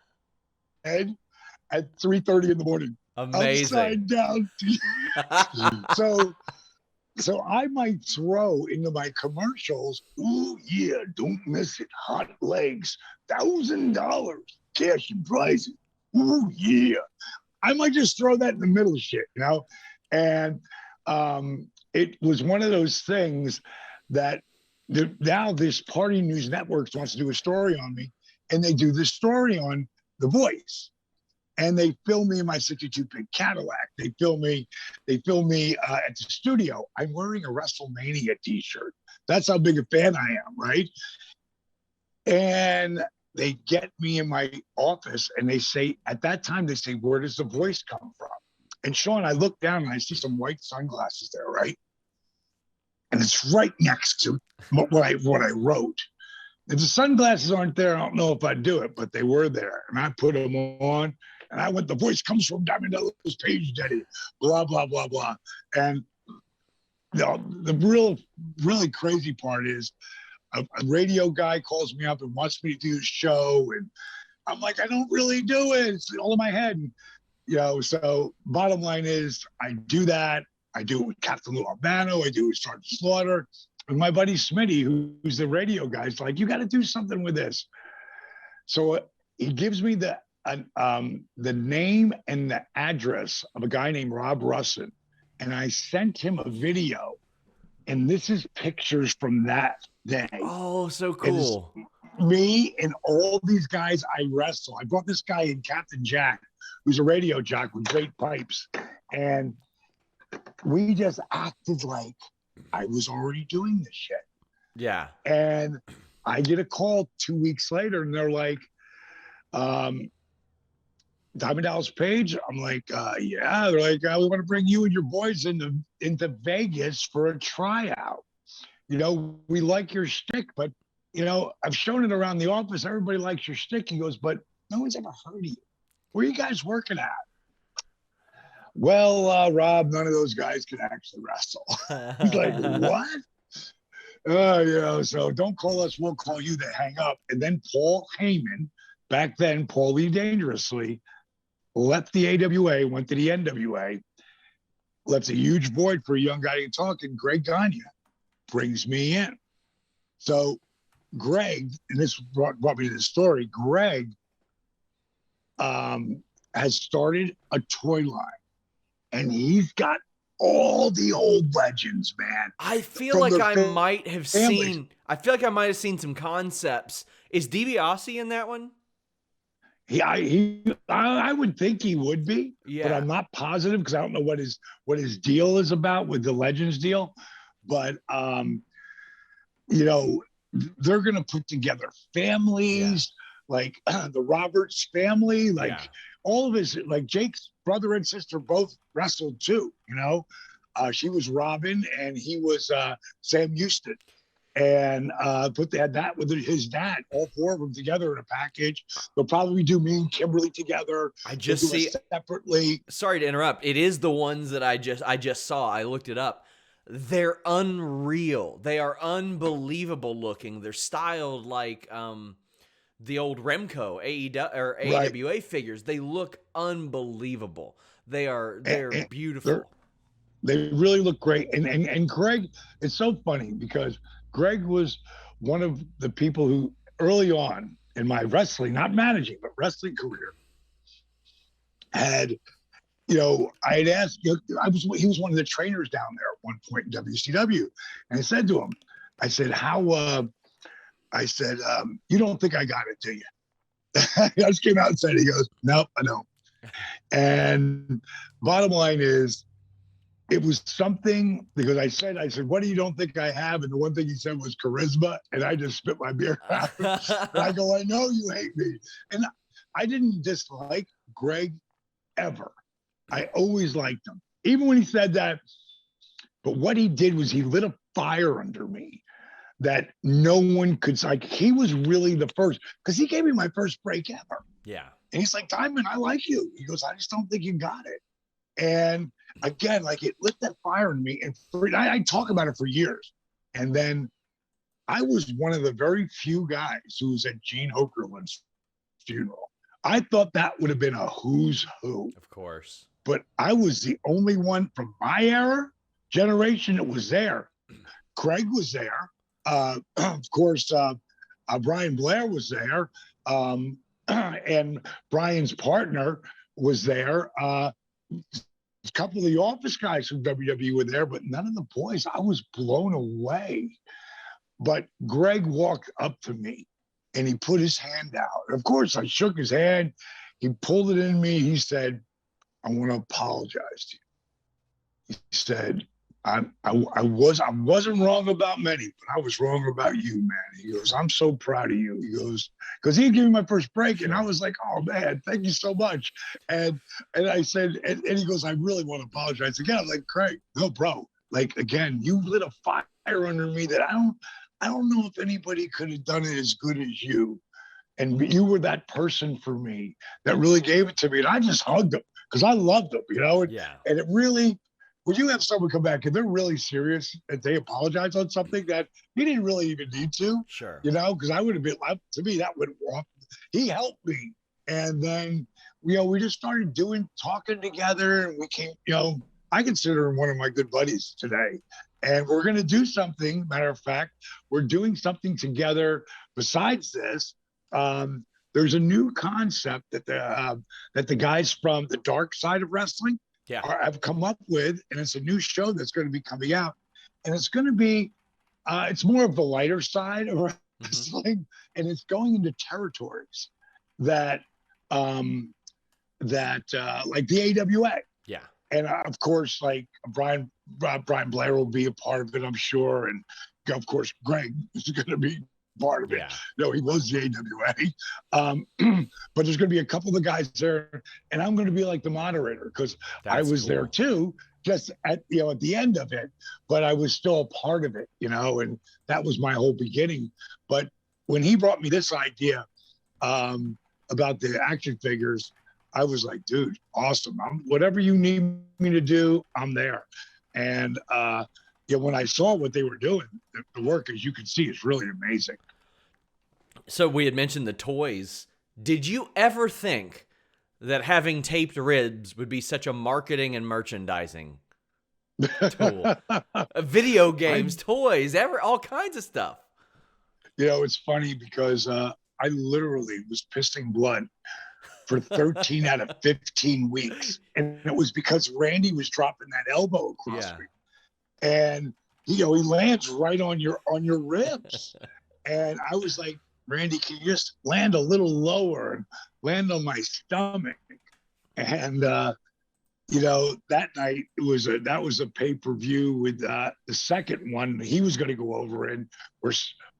at 3:30 in the morning. Amazing. Upside down. So I might throw into my commercials, ooh, yeah, don't miss it, hot legs, $1,000, cash and prizes, ooh, yeah. I might just throw that in the middle of shit, And it was one of those things that now this Party News Networks wants to do a story on me, and they do this story on The Voice. And they film me in my 62 pink Cadillac. They film me at the studio. I'm wearing a WrestleMania t-shirt. That's how big a fan I am, right? And they get me in my office and they say, at that time, they say, where does The Voice come from? And Sean, I look down and I see some white sunglasses there, right? And it's right next to what I wrote. If the sunglasses aren't there, I don't know if I'd do it, but they were there. And I put them on. And I went, The Voice comes from Diamond Dallas Page, Daddy, blah, blah, blah, blah. And the really crazy part is a radio guy calls me up and wants me to do a show. And I'm like, I don't really do it. It's all in my head. And, so bottom line is I do that. I do it with Captain Lou Albano. I do it with Sergeant Slaughter. And my buddy Smitty, who's the radio guy, is like, you got to do something with this. So he gives me the name and the address of a guy named Rob Russin. And I sent him a video. And this is pictures from that day. Oh, so cool. Me and all these guys I wrestle. I brought this guy in, Captain Jack, who's a radio jock with great pipes. And we just acted like I was already doing this shit. Yeah. And I get a call 2 weeks later and they're like, Diamond Dallas Page? I'm like, yeah. They're like, we want to bring you and your boys into Vegas for a tryout. We like your shtick, but, I've shown it around the office. Everybody likes your shtick. He goes, but no one's ever heard of you. Where are you guys working at? Well, Rob, none of those guys can actually wrestle. He's like, what? So don't call us. We'll call you. They hang up. And then Paul Heyman, back then, Paulie Dangerously, left the AWA, went to the NWA, left a huge void for a young guy to talk, and Greg Gagne brings me in. So Greg, and this brought me to the story, Greg has started a toy line, and he's got all the old legends, man. I feel like I might have seen some concepts. Is DiBiase in that one? I would think he would be, yeah. But I'm not positive because I don't know what his deal is about with the Legends deal. But they're gonna put together families, like the Roberts family, like all of his, like Jake's brother and sister both wrestled too. She was Robin and he was Sam Houston. And they had that with his dad, all four of them together in a package. They'll probably do me and Kimberly together. I just see separately. Sorry to interrupt. It is the ones that I just saw. I looked it up. They're unreal. They are unbelievable looking. They're styled like the old Remco AWA figures. They look unbelievable. They're beautiful. They really look great. And Greg, it's so funny because Greg was one of the people who early on in my wrestling, not managing, but wrestling career, had, I had asked, he was one of the trainers down there at one point in WCW. And I said to him, I said, you don't think I got it, do you? I just came out and said, he goes, nope, I don't. And bottom line is, it was something because I said, what do you don't think I have? And the one thing he said was charisma. And I just spit my beer out. And I go, I know you hate me. And I didn't dislike Greg ever. I always liked him, even when he said that. But what he did was he lit a fire under me that no one could, he was really the first, because he gave me my first break ever. Yeah. And he's like, Diamond, I like you. He goes, I just don't think you got it. And again, it lit that fire in me. And I talk about it for years. And then I was one of the very few guys who was at Gene Okerlund's funeral. I thought that would have been a who's who. Of course. But I was the only one from my generation that was there. Craig was there. Of course, Brian Blair was there. And Brian's partner was there. A couple of the office guys from WWE were there, but none of the boys. I was blown away But Greg walked up to me and he put his hand out. Of course, I shook his hand. He pulled it in me. He said, I want to apologize to you. He said, I wasn't wrong about many, but I was wrong about you, man. He goes, I'm so proud of you. He goes, because he gave me my first break, and I was like, oh man, thank you so much. And I said, and he goes, I really want to apologize again. I'm like, Craig, no, bro. Like again, you lit a fire under me that I don't know if anybody could have done it as good as you. And you were that person for me that really gave it to me. And I just hugged him because I loved him, you know? And, and it really, when you have someone come back and they're really serious and they apologize on something that he didn't really even need to, you know, because I would have been, to me, that would walk. He helped me. And then, you know, we just started talking together, and we came, you know, I consider him one of my good buddies today. And we're going to do something. Matter of fact, we're doing something together besides this. There's a new concept that the guys from the dark side of wrestling have come up with, and it's a new show that's going to be coming out, and it's going to be it's more of the lighter side of wrestling, and it's going into territories that like the AWA, and of course, like Brian Blair will be a part of it, I'm sure, and of course Greg is going to be part of it. No, he was the AWA. But there's going to be a couple of the guys there, and I'm going to be like the moderator because I was there too, just at the end of it, but I was still a part of it, you know, and that was my whole beginning. But when he brought me this idea about the action figures, I was like, dude, awesome. Whatever you need me to do, I'm there. And when I saw what they were doing, the work, as you can see, is really amazing. So we had mentioned the toys. Did you ever think that having taped ribs would be such a marketing and merchandising tool? Video games, toys, all kinds of stuff. You know, it's funny because I literally was pissing blood for 13 out of 15 weeks. And it was because Randy was dropping that elbow across me. And he lands right on your ribs. And I was like, Randy, can you just land a little lower and land on my stomach? And that night that was a pay-per-view with the second one he was going to go over in where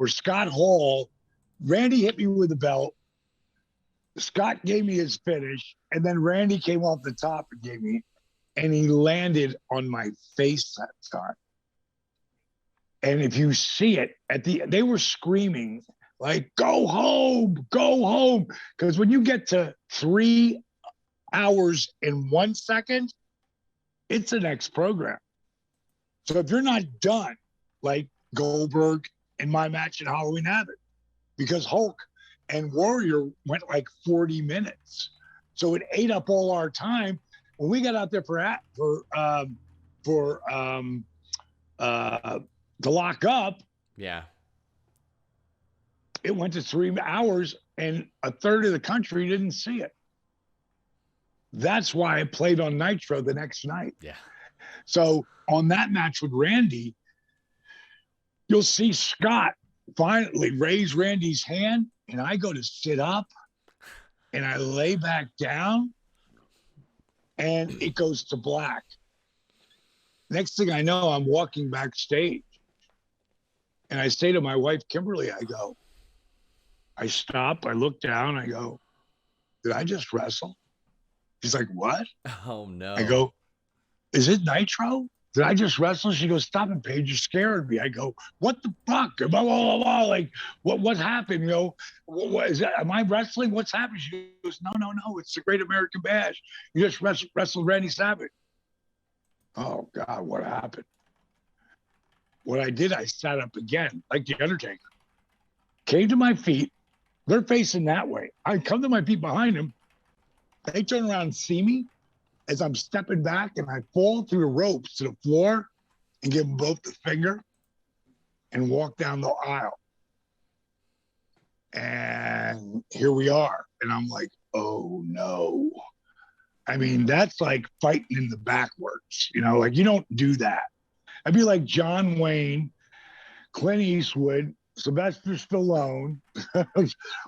Scott Hall, Randy hit me with the belt. Scott gave me his finish, and then Randy came off the top and gave me, and he landed on my face that time. And if you see it they were screaming like, go home, go home. Because when you get to 3 hours in 1 second, it's the next program. So if you're not done, like Goldberg in my match at Halloween Havoc, because Hulk and Warrior went like 40 minutes. So it ate up all our time. When we got out there to lock up, it went to 3 hours and a third of the country didn't see it. That's why I played on Nitro the next night. So on that match with Randy, you'll see Scott finally raise Randy's hand, and I go to sit up and I lay back down and it goes to black. Next thing I know, I'm walking backstage and I say to my wife, Kimberly, I stop, I look down, I go, did I just wrestle? She's like, what? Oh no. I go, is it Nitro? Did I just wrestle? She goes, stop it, Paige, you're scaring me. I go, what the fuck? Blah, blah, blah, blah. Like, what happened? What is that? Am I wrestling? What's happening? She goes, no, it's the Great American Bash. You just wrestled Randy Savage. Oh God, what happened? What I did, I sat up again, like the Undertaker. Came to my feet. They're facing that way. I come to my feet behind them. They turn around and see me as I'm stepping back, and I fall through the ropes to the floor and give them both the finger and walk down the aisle. And here we are. And I'm like, oh no. I mean, that's like fighting in the backwards, like you don't do that. I'd be like John Wayne Clint Eastwood, Sylvester Stallone,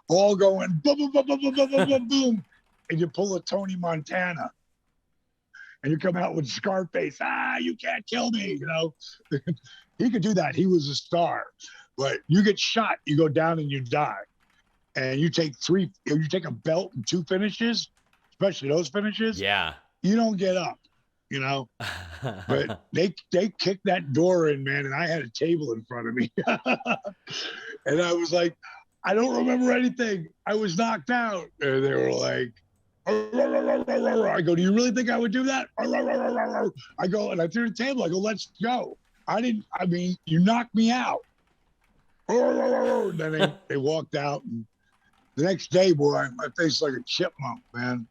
all going boom, boom, boom, boom, boom, boom, boom, boom, boom, and you pull a Tony Montana, and you come out with Scarface. You can't kill me, you know. He could do that. He was a star. But you get shot, you go down and you die. And you take a belt and 2 finishes, especially those finishes. Yeah. You don't get up, you know. But they kicked that door in, man, and I had a table in front of me. And I was like, I don't remember anything. I was knocked out. And they were like, I go, do you really think I would do that? I go, and I threw the table. I go, let's go. You knocked me out. And then they walked out. And the next day, boy, my face like a chipmunk, man.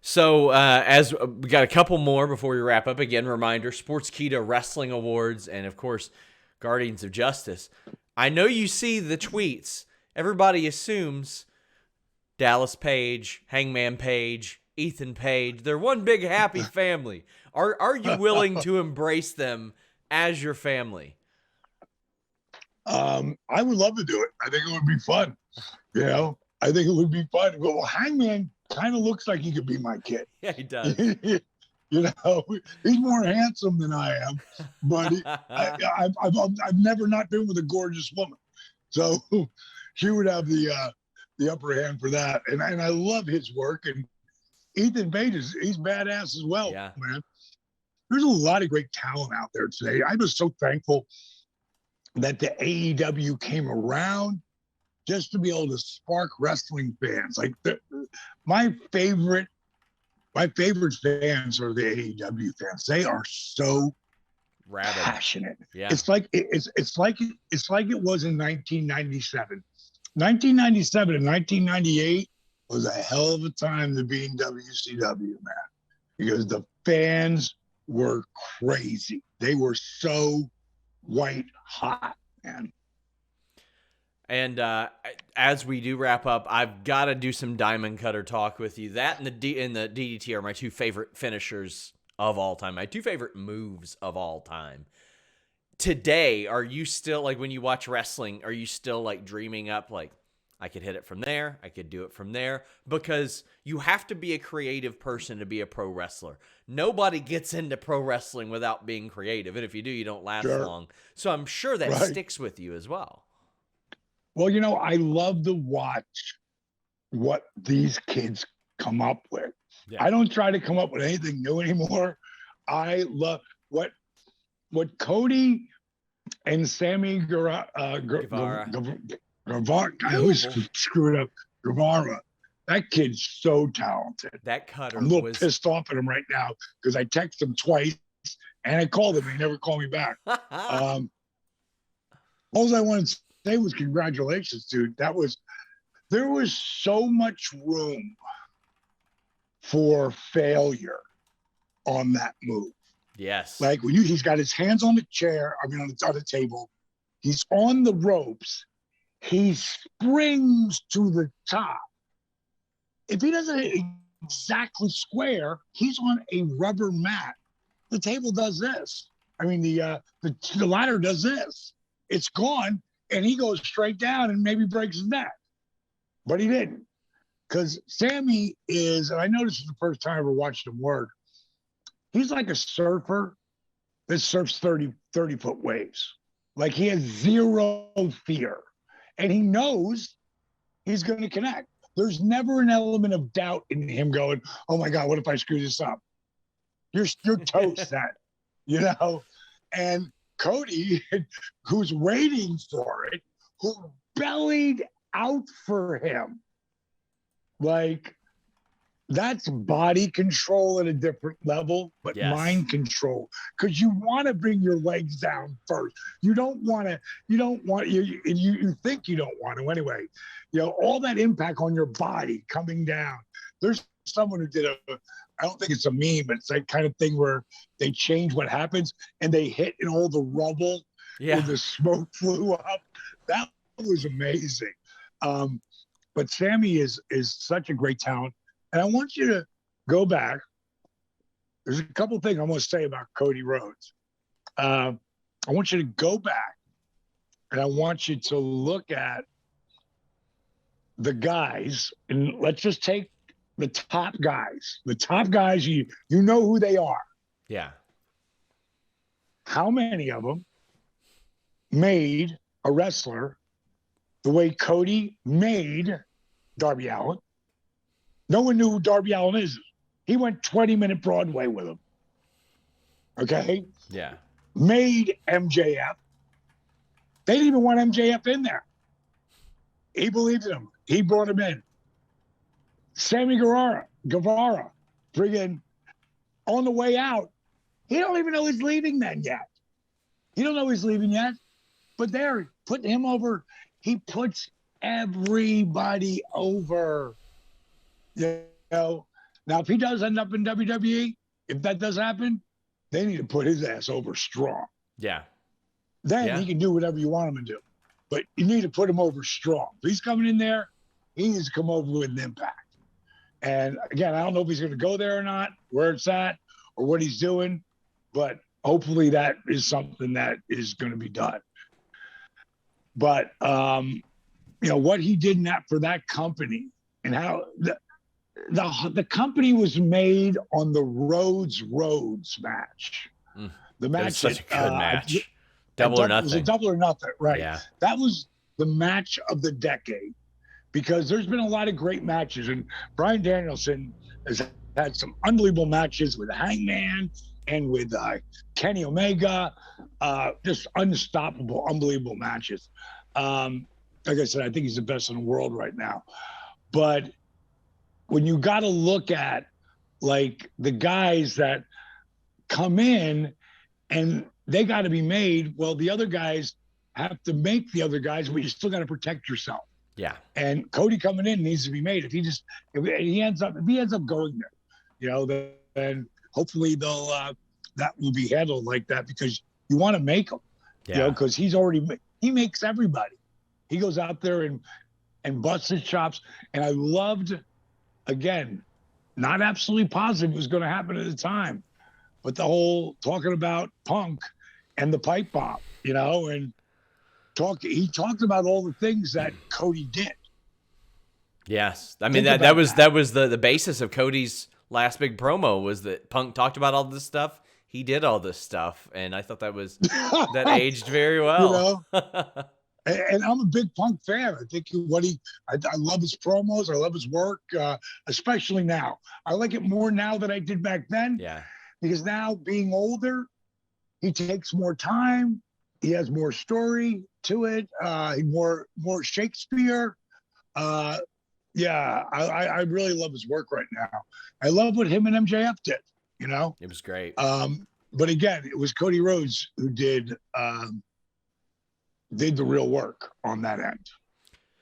So as we got a couple more before we wrap up, again, reminder, Sportskeeda Wrestling Awards, and of course, Guardians of Justice. I know you see the tweets. Everybody assumes Dallas Page, Hangman Page, Ethan Page, they're one big happy family. Are you willing to embrace them as your family? I would love to do it. I think it would be fun. You know, I think it would be fun. Well, Hangman kind of looks like he could be my kid. Yeah, he does. You know, he's more handsome than I am, but I've never not been with a gorgeous woman, so she would have the upper hand for that. And I love his work. And Ethan Page he's badass as well, yeah. Man. There's a lot of great talent out there today. I was so thankful that the AEW came around just to be able to spark wrestling fans. Like my favorite fans are the AEW fans. They are so rabid, passionate. Yeah. It's like it was in 1997. 1997 and 1998 was a hell of a time to be in WCW, man, because the fans were crazy. They were so white hot, man. And as we do wrap up, I've got to do some Diamond Cutter talk with you. That and the DDT are my 2 favorite finishers of all time, my 2 favorite moves of all time. Today, are you still, like, when you watch wrestling, are you still, like, dreaming up, like, I could hit it from there, I could do it from there? Because you have to be a creative person to be a pro wrestler. Nobody gets into pro wrestling without being creative, and if you do, you don't last long. So I'm sure that sticks with you as well. Well, you know, I love to watch what these kids come up with. Yeah. I don't try to come up with anything new anymore. I love what Cody and Sammy Guevara. I always screw it up. Guevara. That kid's so talented. That cutter. I'm a little pissed off at him right now because I texted him twice and I called him and he never called me back. All I wanted to say was congratulations, dude. There was so much room for failure on that move. Yes. Like when he's got his hands on the chair, on the table, he's on the ropes, he springs to the top. If he doesn't exactly square, he's on a rubber mat. The table does this. I mean, the ladder does this. It's gone, and he goes straight down and maybe breaks his neck. But he didn't. Because Sammy is, and I noticed this the first time I ever watched him work, he's like a surfer that surfs 30-foot waves. Like he has zero fear. And he knows he's going to connect. There's never an element of doubt in him going, oh my God, what if I screw this up? You're toast set, you know? And Cody, who's waiting for it, who bellied out for him. Like, that's body control at a different level, but mind control. Because you want to bring your legs down first. You think you don't want to anyway. You know, all that impact on your body coming down. There's someone who did I don't think it's a meme, but it's that kind of thing where they change what happens and they hit in all the rubble and the smoke flew up. That was amazing. But Sammy is such a great talent. And I want you to go back. There's a couple of things I want to say about Cody Rhodes. I want you to go back and I want you to look at the guys, and let's just take the top guys. The top guys, you know who they are. Yeah. How many of them made a wrestler the way Cody made Darby Allin? No one knew who Darby Allin is. He went 20-minute Broadway with him. Okay? Yeah. Made MJF. They didn't even want MJF in there. He believed in him. He brought him in. Sammy Guevara, friggin' on the way out. He don't even know he's leaving then yet. He don't know he's leaving yet. But they're putting him over. He puts everybody over. You know. Now, if he does end up in WWE, if that does happen, they need to put his ass over strong. Yeah. Then he can do whatever you want him to do. But you need to put him over strong. If he's coming in there, he needs to come over with an impact. And again, I don't know if he's going to go there or not, where it's at, or what he's doing, but hopefully that is something that is going to be done. But you know what he did in that for that company, and how the company was made on the Rhodes match. The match was such a good match. Double or nothing. It was a double or nothing, right? Yeah. That was the match of the decade, because there's been a lot of great matches, and Bryan Danielson has had some unbelievable matches with Hangman and with Kenny Omega, just unstoppable, unbelievable matches. Like I said, I think he's the best in the world right now. But when you got to look at like the guys that come in and they got to be made, well, the other guys have to make the other guys, but you still got to protect yourself. Yeah. And Cody coming in needs to be made. If he ends up going there, you know, then hopefully that will be handled like that, because you want to make him, you know, because he makes everybody. He goes out there and busts his chops. And I loved, again, not absolutely positive it was going to happen at the time, but the whole talking about Punk and the pipe bomb, you know, and he talked about all the things that Cody did. Yes. I mean, that was the basis of Cody's last big promo, was that Punk talked about all this stuff. He did all this stuff. And I thought that aged very well. You know? And I'm a big Punk fan. I think I love his promos. I love his work, especially now. I like it more now than I did back then. Yeah. Because now, being older, he takes more time. He has more story to it. More Shakespeare. Yeah, I really love his work right now. I love what him and MJF did. You know, it was great. But again, it was Cody Rhodes who did the real work on that end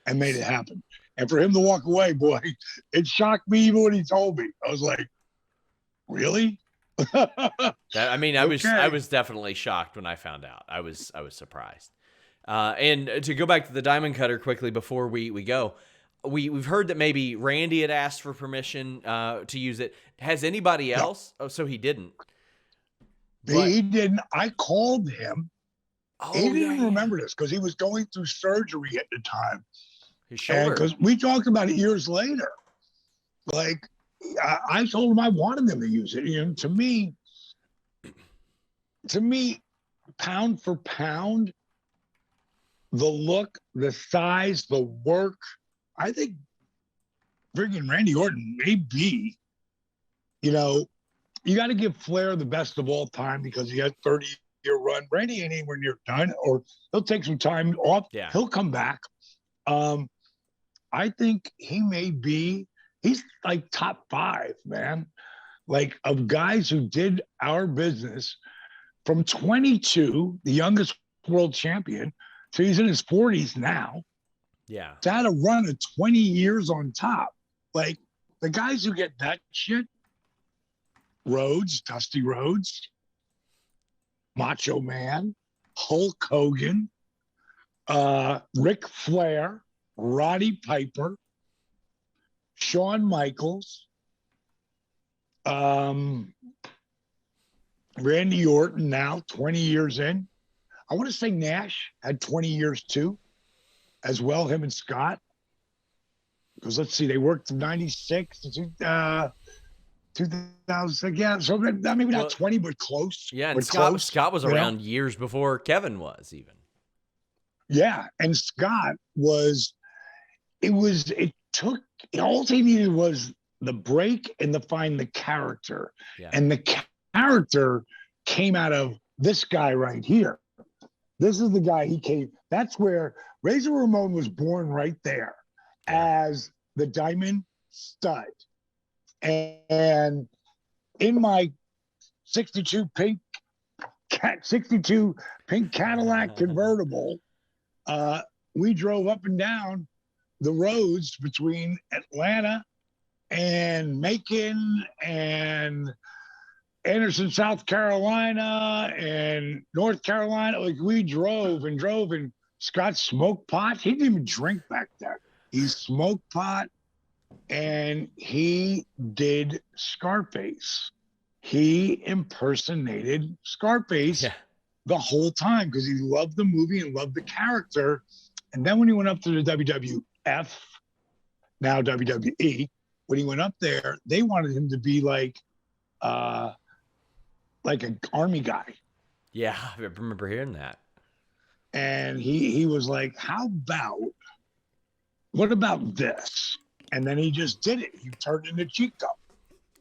and made it happen. And for him to walk away, boy, it shocked me even when he told me. I was like, really? I was definitely shocked when I found out. I was surprised. And to go back to the Diamond Cutter quickly before we go, we've heard that maybe Randy had asked for permission to use it. Has anybody else? No. Oh, so he didn't. He didn't. I called him. He didn't remember this because he was going through surgery at the time. His shoulder. Because we talked about it years later. Like, I told him I wanted them to use it. You know, to me, pound for pound, the look, the size, the work, I think friggin' Randy Orton may be, you know, you got to give Flair the best of all time because he had 30-year run. Randy ain't anywhere near done, or he'll take some time off. Yeah. He'll come back. I think he may be, he's like top 5, man. Like, of guys who did our business from 22, the youngest world champion, so he's in his 40s now. Yeah. To have a run of 20 years on top. Like, the guys who get that shit, Rhodes, Dusty Rhodes, Macho Man, Hulk Hogan, Ric Flair, Roddy Piper, Shawn Michaels, Randy Orton now, 20 years in. I want to say Nash had 20 years too, as well, him and Scott. Because let's see, they worked from 96 to 2006. Yeah, so maybe not 20, but close. Yeah, and but close, Scott was around years before Kevin was even. Yeah, and Scott was, it took, all he needed was the break and to find the character. Yeah. And the character came out of this guy right here. This is the guy he came. That's where Razor Ramon was born, right there, as the Diamond Stud. And in my 62 pink Cadillac convertible, we drove up and down the roads between Atlanta and Macon and Anderson, South Carolina and North Carolina. Like, we drove, and Scott smoked pot. He didn't even drink back then. He smoked pot, and he did Scarface. He impersonated Scarface the whole time because he loved the movie and loved the character. And then when he went up to the WWF, now WWE, when he went up there, they wanted him to be like an army guy. Yeah, I remember hearing that. And he was like, what about this? And then he just did it. He turned into Chico,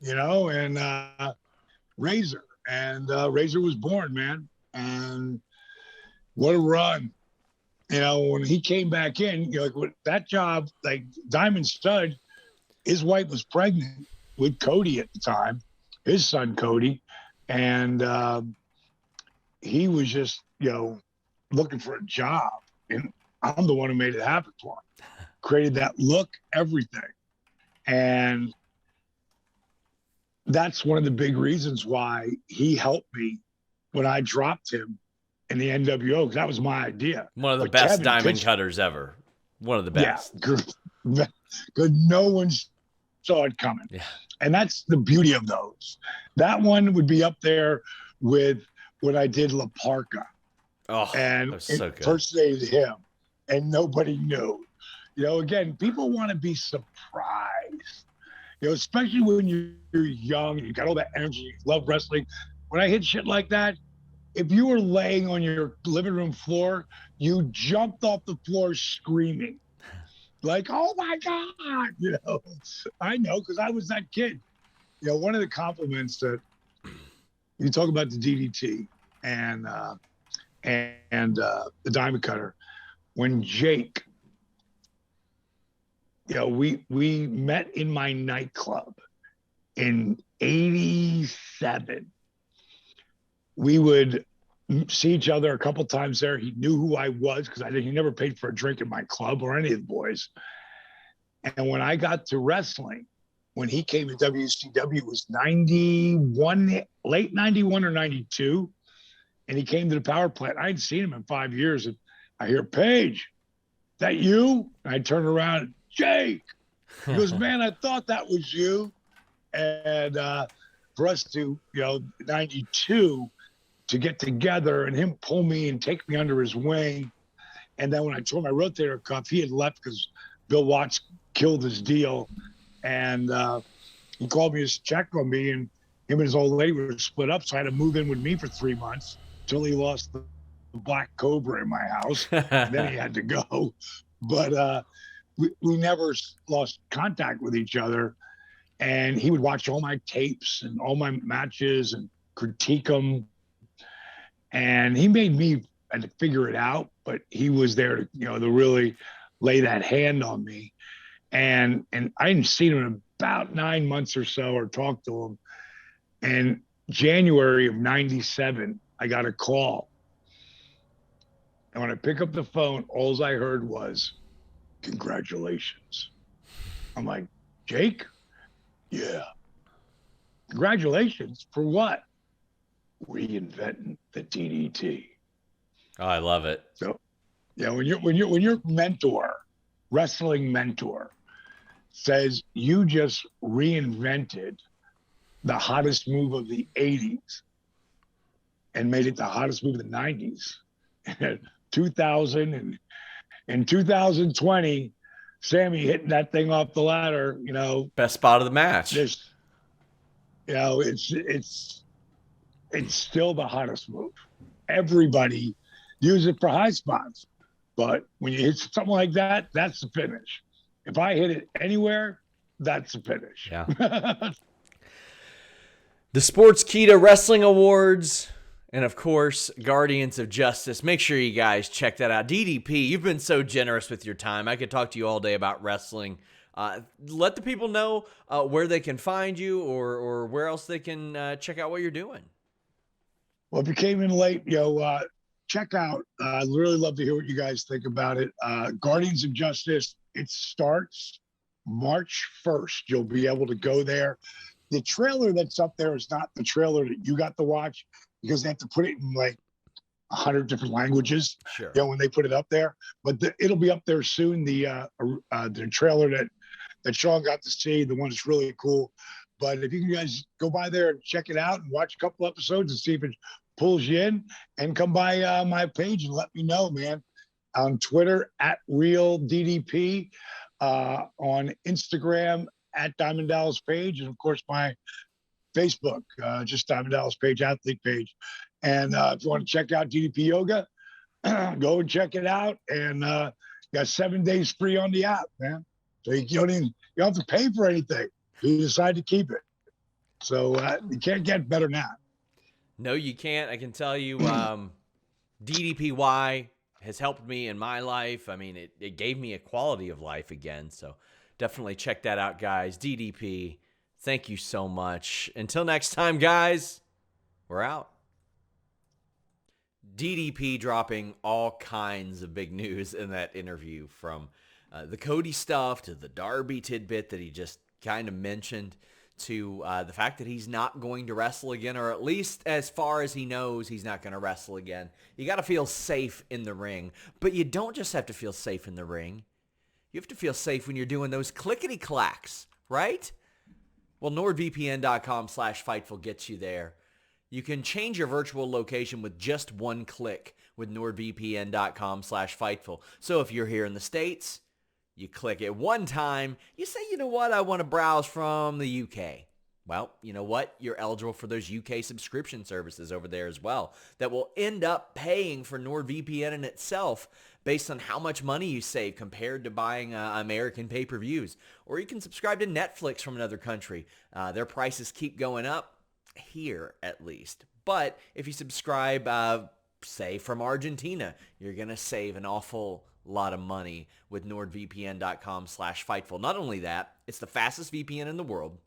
and Razor. And Razor was born, man. And what a run. When he came back in, like, with that job, like Diamond Stud, his wife was pregnant with Cody at the time, his son Cody. And he was just, looking for a job. And I'm the one who made it happen for him. Created that look, everything. And that's one of the big reasons why he helped me when I dropped him in the NWO, because that was my idea. One of the best diamond cutters ever. One of the best. Yeah, good. No one saw it coming. Yeah. And that's the beauty of those. That one would be up there with when I did La Parka. Oh, and that was so good. Impersonated him, and nobody knew. Again, people want to be surprised. Especially when you're young and you got all that energy, you love wrestling. When I hit shit like that, if you were laying on your living room floor, you jumped off the floor screaming. Like, oh my God, I know, because I was that kid. One of the compliments that you talk about the DDT and the Diamond Cutter, when Jake, we met in my nightclub in '87. We would see each other a couple times there. He knew who I was because he never paid for a drink in my club or any of the boys. And when I got to wrestling, when he came to WCW, it was 91, late 91 or 92. And he came to the power plant. I hadn't seen him in 5 years. And I hear, Paige, that you? And I turn around, Jake. He goes, man, I thought that was you. And for us to, 92, to get together and him pull me and take me under his wing. And then when I tore my rotator cuff, he had left because Bill Watts killed his deal. And he called me to check on me, and him and his old lady were split up. So I had to move in with me for 3 months until he lost the black cobra in my house. And then he had to go. But we never lost contact with each other. And he would watch all my tapes and all my matches and critique them. And he made me had to figure it out, but he was there to, to really lay that hand on me. And I hadn't seen him in about 9 months or so, or talked to him. And January of '97, I got a call. And when I pick up the phone, all I heard was, congratulations. I'm like, Jake? Yeah. Congratulations for what? Reinventing the DDT. Oh, I love it. So, when your mentor, wrestling mentor, says you just reinvented the hottest move of the '80s and made it the hottest move of the '90s, 2000 and in 2020, Sammy hitting that thing off the ladder, Best spot of the match. this, it's still the hottest move. Everybody use it for high spots, but when you hit something like that, that's the finish. If I hit it anywhere, that's the finish. Yeah. The Sportskeeda Wrestling Awards, and of course, Guardians of Justice. Make sure you guys check that out. DDP, you've been so generous with your time. I could talk to you all day about wrestling. Let the people know where they can find you or where else they can check out what you're doing. Well, if you came in late, check out. I'd really love to hear what you guys think about it. Guardians of Justice, it starts March 1st. You'll be able to go there. The trailer that's up there is not the trailer that you got to watch because they have to put it in like 100 different languages. Sure. When they put it up there. But it'll be up there soon. The trailer that Sean got to see, the one that's really cool. But if you guys go by there and check it out and watch a couple episodes and see if it pulls you in, and come by my page and let me know, man. On Twitter @RealDDP, on Instagram @Diamond Dallas Page, and of course my Facebook, just Diamond Dallas Page athlete page. And if you want to check out DDP Yoga, go and check it out. And got 7 days free on the app, man. So you don't have to pay for anything. You decide to keep it. So you can't get better than that. No, you can't. I can tell you, DDPY has helped me in my life. I mean, it gave me a quality of life again. So definitely check that out, guys. DDP, thank you so much. Until next time, guys, we're out. DDP dropping all kinds of big news in that interview, from the Cody stuff to the Darby tidbit that he just kind of mentioned, to the fact that he's not going to wrestle again, or at least as far as he knows, he's not going to wrestle again. You got to feel safe in the ring, but you don't just have to feel safe in the ring. You have to feel safe when you're doing those clickety-clacks, right? Well, NordVPN.com/Fightful gets you there. You can change your virtual location with just one click with NordVPN.com/Fightful. So if you're here in the States, you click it one time, you say, you know what, I want to browse from the UK. Well, you know what? You're eligible for those UK subscription services over there as well that will end up paying for NordVPN in itself based on how much money you save compared to buying American pay-per-views. Or you can subscribe to Netflix from another country. Their prices keep going up, here at least. But if you subscribe, say, from Argentina, you're going to save an awful lot of money with NordVPN.com/Fightful. Not only that, it's the fastest VPN in the world.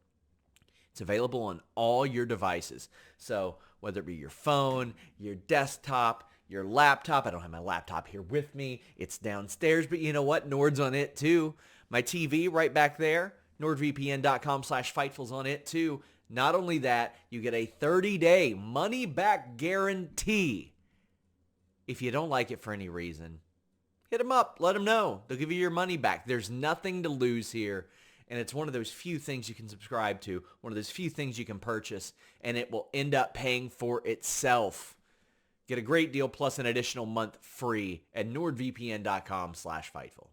It's available on all your devices. So whether it be your phone, your desktop, your laptop. I don't have my laptop here with me. It's downstairs, but you know what? Nord's on it too. My TV right back there, NordVPN.com/Fightful's on it too. Not only that, you get a 30-day money-back guarantee. If you don't like it for any reason, hit them up. Let them know. They'll give you your money back. There's nothing to lose here. And it's one of those few things you can subscribe to, one of those few things you can purchase, and it will end up paying for itself. Get a great deal plus an additional month free at NordVPN.com/Fightful.